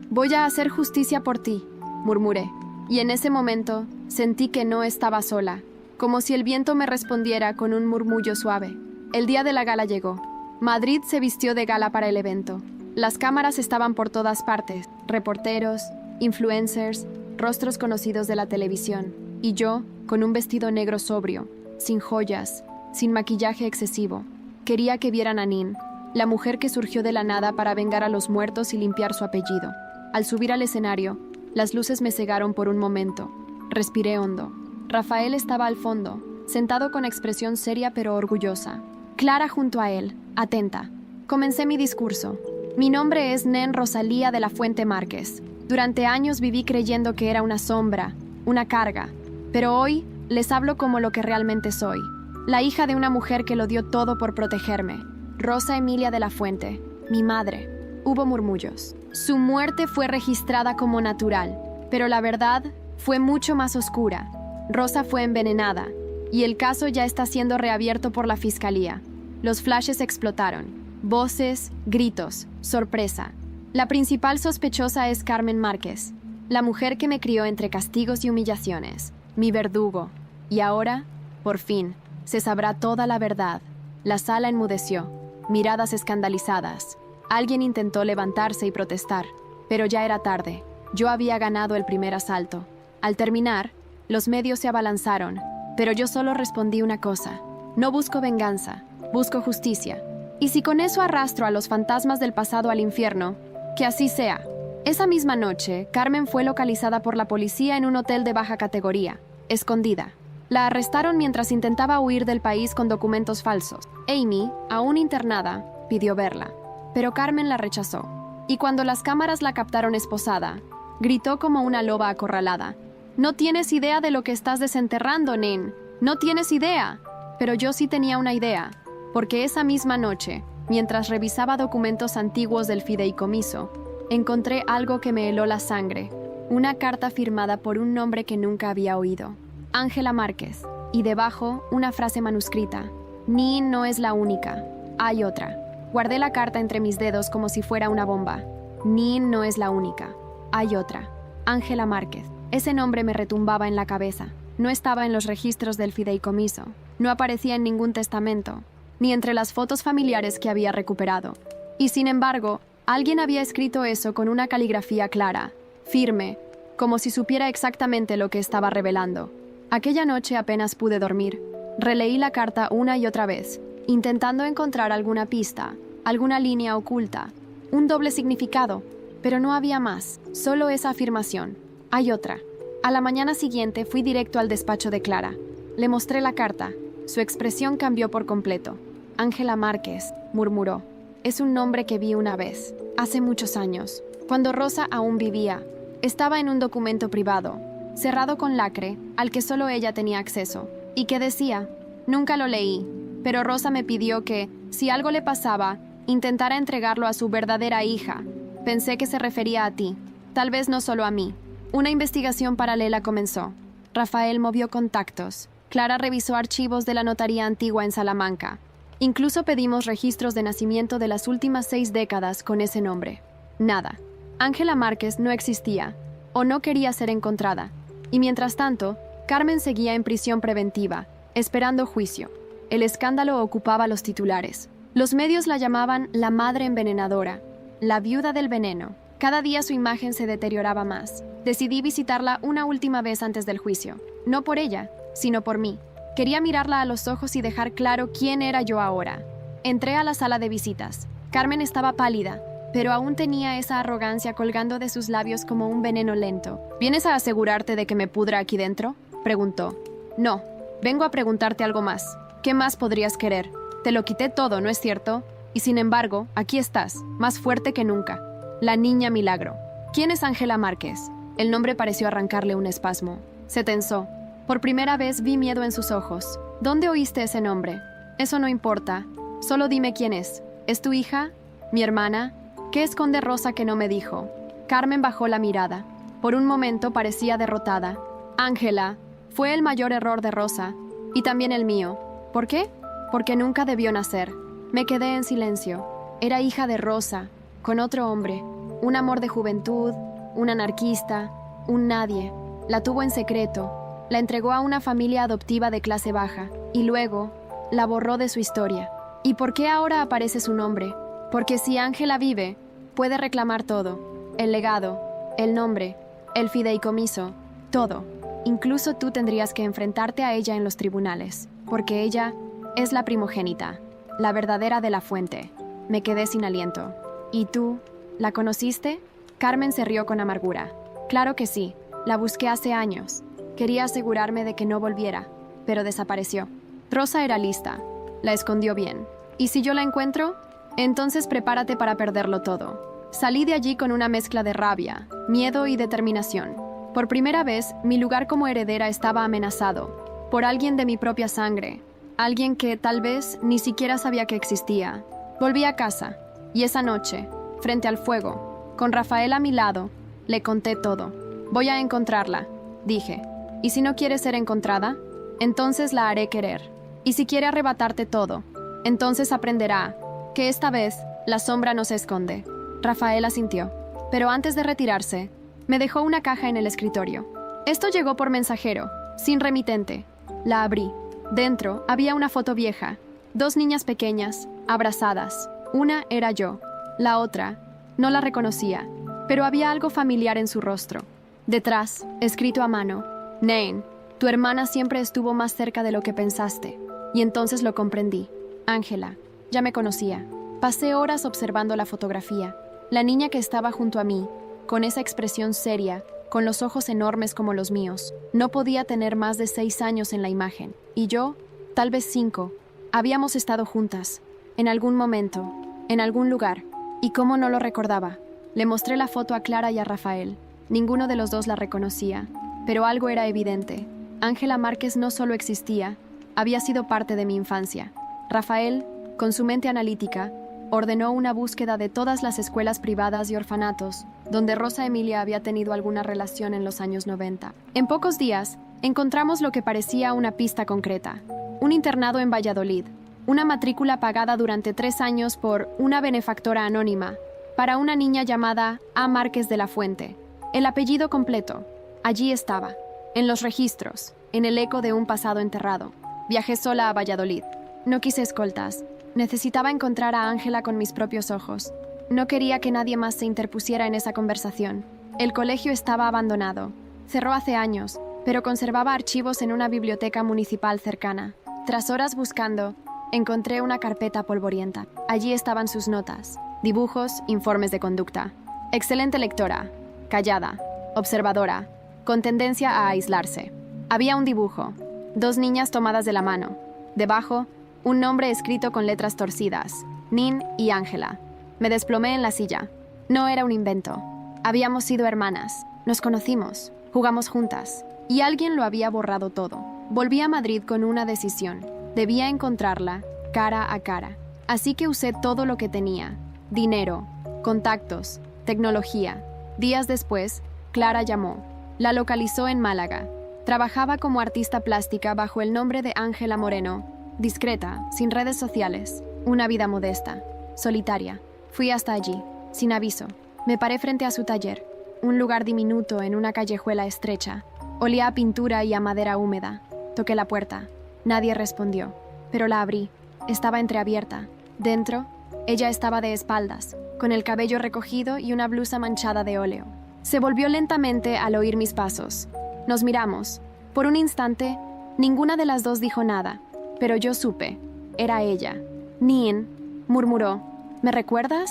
Voy a hacer justicia por ti, murmuré. Y en ese momento sentí que no estaba sola, como si el viento me respondiera con un murmullo suave. El día de la gala llegó. Madrid se vistió de gala para el evento. Las cámaras estaban por todas partes, reporteros, influencers, rostros conocidos de la televisión. Y yo, con un vestido negro sobrio, sin joyas, sin maquillaje excesivo. Quería que vieran a Nin, la mujer que surgió de la nada para vengar a los muertos y limpiar su apellido. Al subir al escenario, las luces me cegaron por un momento. Respiré hondo. Rafael estaba al fondo, sentado con expresión seria pero orgullosa. Clara junto a él, atenta. Comencé mi discurso. Mi nombre es Nen Rosalía de la Fuente Márquez. Durante años viví creyendo que era una sombra, una carga. Pero hoy les hablo como lo que realmente soy. La hija de una mujer que lo dio todo por protegerme. Rosa Emilia de la Fuente, mi madre. Hubo murmullos. Su muerte fue registrada como natural, pero la verdad fue mucho más oscura. Rosa fue envenenada, y el caso ya está siendo reabierto por la fiscalía. Los flashes explotaron. Voces, gritos, sorpresa. La principal sospechosa es Carmen Márquez, la mujer que me crió entre castigos y humillaciones, mi verdugo. Y ahora, por fin, se sabrá toda la verdad. La sala enmudeció, miradas escandalizadas. Alguien intentó levantarse y protestar, pero ya era tarde. Yo había ganado el primer asalto. Al terminar, los medios se abalanzaron, pero yo solo respondí una cosa. No busco venganza, busco justicia. Y si con eso arrastro a los fantasmas del pasado al infierno, que así sea. Esa misma noche, Carmen fue localizada por la policía en un hotel de baja categoría, escondida. La arrestaron mientras intentaba huir del país con documentos falsos. Amy, aún internada, pidió verla, pero Carmen la rechazó. Y cuando las cámaras la captaron esposada, gritó como una loba acorralada. «No tienes idea de lo que estás desenterrando, Nen. No tienes idea». Pero yo sí tenía una idea, porque esa misma noche, mientras revisaba documentos antiguos del fideicomiso, encontré algo que me heló la sangre. Una carta firmada por un nombre que nunca había oído. Ángela Márquez. Y debajo, una frase manuscrita. Niin no es la única. Hay otra. Guardé la carta entre mis dedos como si fuera una bomba. Niin no es la única. Hay otra. Ángela Márquez. Ese nombre me retumbaba en la cabeza. No estaba en los registros del fideicomiso. No aparecía en ningún testamento, ni entre las fotos familiares que había recuperado. Y sin embargo, alguien había escrito eso con una caligrafía clara, firme, como si supiera exactamente lo que estaba revelando. Aquella noche apenas pude dormir. Releí la carta una y otra vez, intentando encontrar alguna pista, alguna línea oculta, un doble significado, pero no había más, solo esa afirmación. Hay otra. A la mañana siguiente fui directo al despacho de Clara. Le mostré la carta. Su expresión cambió por completo. Ángela Márquez, murmuró. Es un nombre que vi una vez, hace muchos años, cuando Rosa aún vivía. Estaba en un documento privado, cerrado con lacre, al que solo ella tenía acceso, y que decía, nunca lo leí, pero Rosa me pidió que, si algo le pasaba, intentara entregarlo a su verdadera hija. Pensé que se refería a ti, tal vez no solo a mí. Una investigación paralela comenzó. Rafael movió contactos. Clara revisó archivos de la notaría antigua en Salamanca. Incluso pedimos registros de nacimiento de las últimas 6 décadas con ese nombre. Nada. Ángela Márquez no existía, o no quería ser encontrada. Y mientras tanto, Carmen seguía en prisión preventiva, esperando juicio. El escándalo ocupaba los titulares. Los medios la llamaban la madre envenenadora, la viuda del veneno. Cada día su imagen se deterioraba más. Decidí visitarla una última vez antes del juicio. No por ella, sino por mí. Quería mirarla a los ojos y dejar claro quién era yo ahora. Entré a la sala de visitas. Carmen estaba pálida, pero aún tenía esa arrogancia colgando de sus labios como un veneno lento. ¿Vienes a asegurarte de que me pudra aquí dentro?, preguntó. No, vengo a preguntarte algo más. ¿Qué más podrías querer? Te lo quité todo, ¿no es cierto? Y sin embargo, aquí estás, más fuerte que nunca. La niña milagro. ¿Quién es Ángela Márquez? El nombre pareció arrancarle un espasmo. Se tensó. Por primera vez vi miedo en sus ojos. ¿Dónde oíste ese nombre? Eso no importa. Solo dime quién es. ¿Es tu hija? ¿Mi hermana? ¿Qué esconde Rosa que no me dijo? Carmen bajó la mirada. Por un momento parecía derrotada. Ángela, fue el mayor error de Rosa. Y también el mío. ¿Por qué? Porque nunca debió nacer. Me quedé en silencio. Era hija de Rosa, con otro hombre. Un amor de juventud, un anarquista, un nadie. La tuvo en secreto. La entregó a una familia adoptiva de clase baja y luego la borró de su historia. ¿Y por qué ahora aparece su nombre? Porque si Ángela vive, puede reclamar todo. El legado, el nombre, el fideicomiso, todo. Incluso tú tendrías que enfrentarte a ella en los tribunales, porque ella es la primogénita, la verdadera de la fuente. Me quedé sin aliento. ¿Y tú? ¿La conociste? Carmen se rió con amargura. Claro que sí, la busqué hace años. Quería asegurarme de que no volviera, pero desapareció. Rosa era lista. La escondió bien. ¿Y si yo la encuentro? Entonces prepárate para perderlo todo. Salí de allí con una mezcla de rabia, miedo y determinación. Por primera vez, mi lugar como heredera estaba amenazado. Por alguien de mi propia sangre. Alguien que, tal vez, ni siquiera sabía que existía. Volví a casa, y esa noche, frente al fuego, con Rafael a mi lado, le conté todo. Voy a encontrarla, dije. ¿Y si no quiere ser encontrada? Entonces la haré querer. Y si quiere arrebatarte todo, entonces aprenderá que esta vez la sombra no se esconde. Rafael asintió, pero antes de retirarse, me dejó una caja en el escritorio. Esto llegó por mensajero, sin remitente. La abrí. Dentro había una foto vieja, 2 niñas pequeñas, abrazadas. Una era yo, la otra no la reconocía, pero había algo familiar en su rostro. Detrás, escrito a mano, Nain, tu hermana siempre estuvo más cerca de lo que pensaste. Y entonces lo comprendí. Ángela, ya me conocía. Pasé horas observando la fotografía. La niña que estaba junto a mí, con esa expresión seria, con los ojos enormes como los míos, no podía tener más de 6 años en la imagen. Y yo, tal vez 5. Habíamos estado juntas, en algún momento, en algún lugar. ¿Y cómo no lo recordaba? Le mostré la foto a Clara y a Rafael. Ninguno de los dos la reconocía. Pero algo era evidente. Ángela Márquez no solo existía, había sido parte de mi infancia. Rafael, con su mente analítica, ordenó una búsqueda de todas las escuelas privadas y orfanatos donde Rosa Emilia había tenido alguna relación en los años 90. En pocos días, encontramos lo que parecía una pista concreta: un internado en Valladolid, una matrícula pagada durante 3 años por una benefactora anónima para una niña llamada A. Márquez de la Fuente. El apellido completo. Allí estaba, en los registros, en el eco de un pasado enterrado. Viajé sola a Valladolid. No quise escoltas. Necesitaba encontrar a Ángela con mis propios ojos. No quería que nadie más se interpusiera en esa conversación. El colegio estaba abandonado. Cerró hace años, pero conservaba archivos en una biblioteca municipal cercana. Tras horas buscando, encontré una carpeta polvorienta. Allí estaban sus notas, dibujos, informes de conducta. Excelente lectora, callada, observadora, con tendencia a aislarse. Había un dibujo, 2 niñas tomadas de la mano. Debajo, un nombre escrito con letras torcidas: Nin y Ángela. Me desplomé en la silla. No era un invento. Habíamos sido hermanas, nos conocimos, jugamos juntas, y alguien lo había borrado todo. Volví a Madrid con una decisión. Debía encontrarla, cara a cara. Así que usé todo lo que tenía: dinero, contactos, tecnología. Días después, Clara llamó. La localizó en Málaga. Trabajaba como artista plástica bajo el nombre de Ángela Moreno. Discreta, sin redes sociales. Una vida modesta, solitaria. Fui hasta allí, sin aviso. Me paré frente a su taller, un lugar diminuto en una callejuela estrecha. Olía a pintura y a madera húmeda. Toqué la puerta. Nadie respondió, pero la abrí. Estaba entreabierta. Dentro, ella estaba de espaldas, con el cabello recogido y una blusa manchada de óleo. Se volvió lentamente al oír mis pasos. Nos miramos. Por un instante, ninguna de las dos dijo nada, pero yo supe. Era ella. Nin, murmuró. ¿Me recuerdas?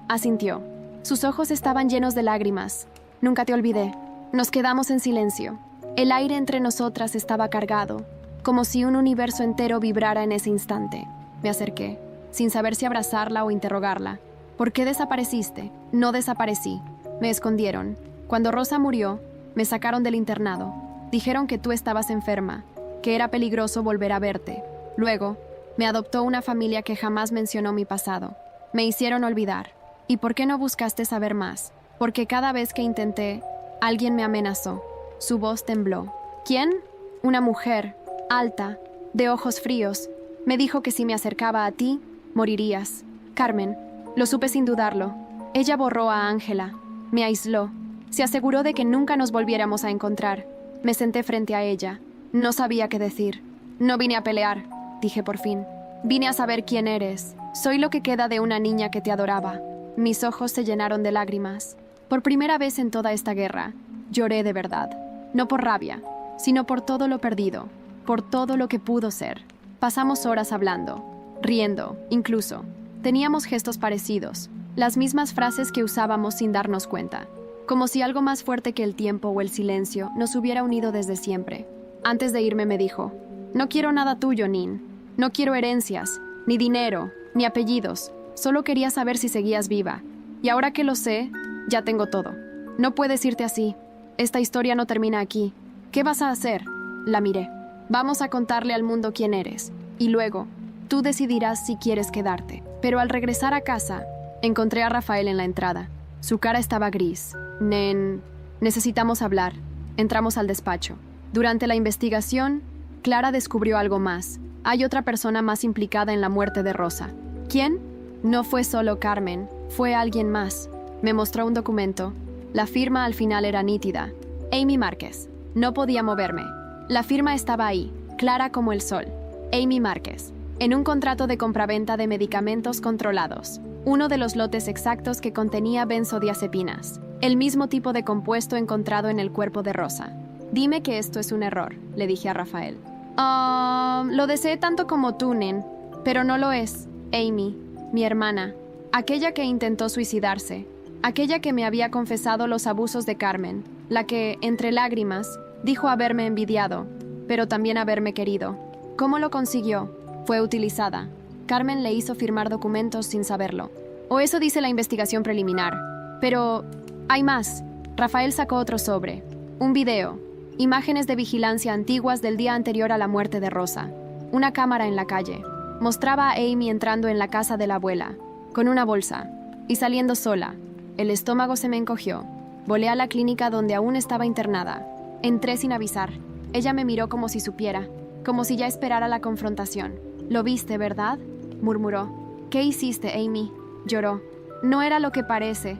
Asintió. Sus ojos estaban llenos de lágrimas. Nunca te olvidé. Nos quedamos en silencio. El aire entre nosotras estaba cargado, como si un universo entero vibrara en ese instante. Me acerqué, sin saber si abrazarla o interrogarla. ¿Por qué desapareciste? No desaparecí. Me escondieron. Cuando Rosa murió, me sacaron del internado. Dijeron que tú estabas enferma, que era peligroso volver a verte. Luego, me adoptó una familia que jamás mencionó mi pasado. Me hicieron olvidar. ¿Y por qué no buscaste saber más? Porque cada vez que intenté, alguien me amenazó. Su voz tembló. ¿Quién? Una mujer, alta, de ojos fríos. Me dijo que si me acercaba a ti, morirías. Carmen. Lo supe sin dudarlo. Ella borró a Ángela. Me aisló. Se aseguró de que nunca nos volviéramos a encontrar. Me senté frente a ella. No sabía qué decir. No vine a pelear, dije por fin. Vine a saber quién eres. Soy lo que queda de una niña que te adoraba. Mis ojos se llenaron de lágrimas. Por primera vez en toda esta guerra, lloré de verdad. No por rabia, sino por todo lo perdido, por todo lo que pudo ser. Pasamos horas hablando, riendo, incluso. Teníamos gestos parecidos, las mismas frases que usábamos sin darnos cuenta, como si algo más fuerte que el tiempo o el silencio nos hubiera unido desde siempre. Antes de irme me dijo: no quiero nada tuyo, Nin. No quiero herencias, ni dinero, ni apellidos. Solo quería saber si seguías viva. Y ahora que lo sé, ya tengo todo. No puedes irte así. Esta historia no termina aquí. ¿Qué vas a hacer? La miré. Vamos a contarle al mundo quién eres. Y luego, tú decidirás si quieres quedarte. Pero al regresar a casa, encontré a Rafael en la entrada. Su cara estaba gris. Necesitamos hablar. Entramos al despacho. Durante la investigación, Clara descubrió algo más. Hay otra persona más implicada en la muerte de Rosa. ¿Quién? No fue solo Carmen, fue alguien más. Me mostró un documento. La firma al final era nítida. Amy Márquez. No podía moverme. La firma estaba ahí, clara como el sol. Amy Márquez. En un contrato de compraventa de medicamentos controlados. Uno de los lotes exactos que contenía benzodiazepinas. El mismo tipo de compuesto encontrado en el cuerpo de Rosa. Dime que esto es un error, le dije a Rafael. Lo deseé tanto como tú, Nen, pero no lo es. Amy, mi hermana, aquella que intentó suicidarse, aquella que me había confesado los abusos de Carmen, la que, entre lágrimas, dijo haberme envidiado, pero también haberme querido. ¿Cómo lo consiguió? Fue utilizada. Carmen le hizo firmar documentos sin saberlo. O eso dice la investigación preliminar. Pero hay más. Rafael sacó otro sobre. Un video. Imágenes de vigilancia antiguas del día anterior a la muerte de Rosa. Una cámara en la calle. Mostraba a Amy entrando en la casa de la abuela. con una bolsa, y saliendo sola. El estómago se me encogió. Volé a la clínica donde aún estaba internada. Entré sin avisar. Ella me miró como si supiera, como si ya esperara la confrontación. «Lo viste, ¿verdad?», murmuró. «¿Qué hiciste, Amy?», lloró. «No era lo que parece.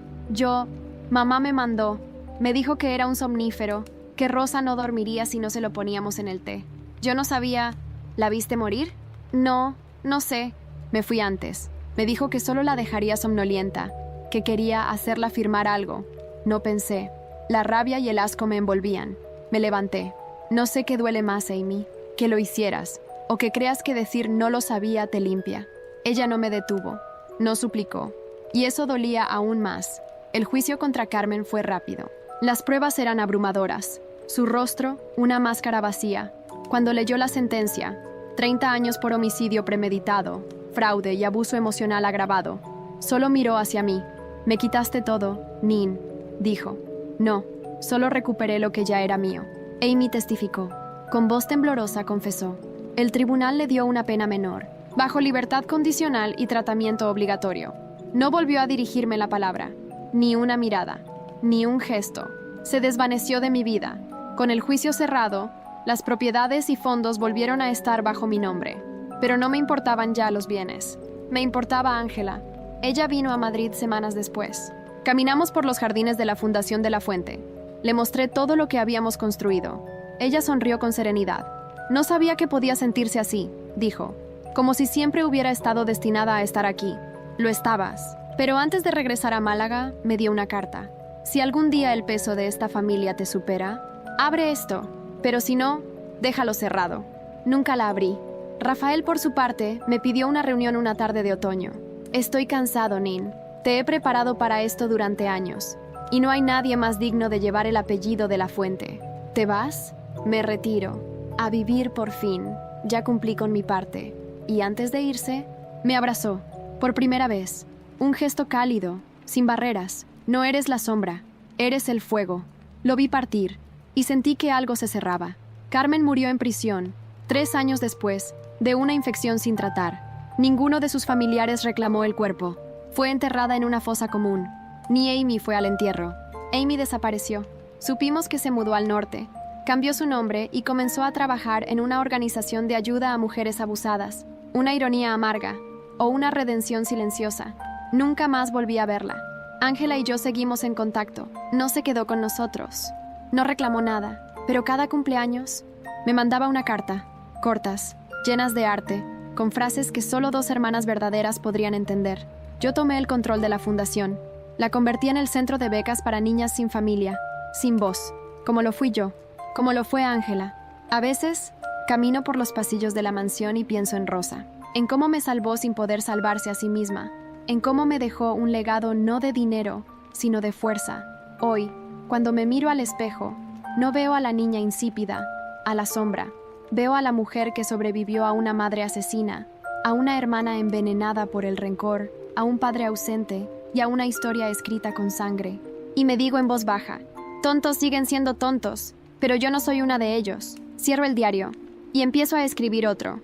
Mamá me mandó. Me dijo que era un somnífero, que Rosa no dormiría si no se lo poníamos en el té. Yo no sabía». «¿La viste morir?». «No, no sé». Me fui antes. Me dijo que solo la dejaría somnolienta, que quería hacerla firmar algo. No pensé. La rabia y el asco me envolvían. Me levanté. «No sé qué duele más, Amy, que lo hicieras, o que creas que decir no lo sabía te limpia». Ella no me detuvo, no suplicó. Y eso dolía aún más. El juicio contra Carmen fue rápido. Las pruebas eran abrumadoras. Su rostro, una máscara vacía. Cuando leyó la sentencia, 30 años por homicidio premeditado, fraude y abuso emocional agravado, solo miró hacia mí. «Me quitaste todo, Nin», dijo. «No, solo recuperé lo que ya era mío». Amy testificó. Con voz temblorosa confesó. El tribunal le dio una pena menor, bajo libertad condicional y tratamiento obligatorio. No volvió a dirigirme la palabra, ni una mirada, ni un gesto. Se desvaneció de mi vida. Con el juicio cerrado, las propiedades y fondos volvieron a estar bajo mi nombre. Pero no me importaban ya los bienes. Me importaba Ángela. Ella vino a Madrid semanas después. Caminamos por los jardines de la Fundación de la Fuente. Le mostré todo lo que habíamos construido. Ella sonrió con serenidad. «No sabía que podía sentirse así», dijo, «como si siempre hubiera estado destinada a estar aquí». «Lo estabas». Pero antes de regresar a Málaga, me dio una carta. «Si algún día el peso de esta familia te supera, abre esto, pero si no, déjalo cerrado». Nunca la abrí. Rafael, por su parte, me pidió una reunión una tarde de otoño. «Estoy cansado, Nin. Te he preparado para esto durante años. Y no hay nadie más digno de llevar el apellido de la Fuente. ¿Te vas?». «Me retiro. A vivir por fin. Ya cumplí con mi parte». Y antes de irse, me abrazó. Por primera vez. Un gesto cálido, sin barreras. «No eres la sombra, eres el fuego». Lo vi partir, y sentí que algo se cerraba. Carmen murió en prisión, 3 años después, de una infección sin tratar. Ninguno de sus familiares reclamó el cuerpo. Fue enterrada en una fosa común. Ni Amy fue al entierro. Amy desapareció. Supimos que se mudó al norte. Cambió su nombre y comenzó a trabajar en una organización de ayuda a mujeres abusadas. Una ironía amarga, o una redención silenciosa. Nunca más volví a verla. Ángela y yo seguimos en contacto. No se quedó con nosotros. No reclamó nada, pero cada cumpleaños me mandaba una carta, cortas, llenas de arte, con frases que solo 2 hermanas verdaderas podrían entender. Yo tomé el control de la fundación. La convertí en el centro de becas para niñas sin familia, sin voz, como lo fui yo, como lo fue Ángela. A veces, camino por los pasillos de la mansión y pienso en Rosa, en cómo me salvó sin poder salvarse a sí misma, en cómo me dejó un legado no de dinero, sino de fuerza. Hoy, cuando me miro al espejo, no veo a la niña insípida, a la sombra. Veo a la mujer que sobrevivió a una madre asesina, a una hermana envenenada por el rencor, a un padre ausente y a una historia escrita con sangre. Y me digo en voz baja, tontos siguen siendo tontos, pero yo no soy una de ellos. Cierro el diario y empiezo a escribir otro.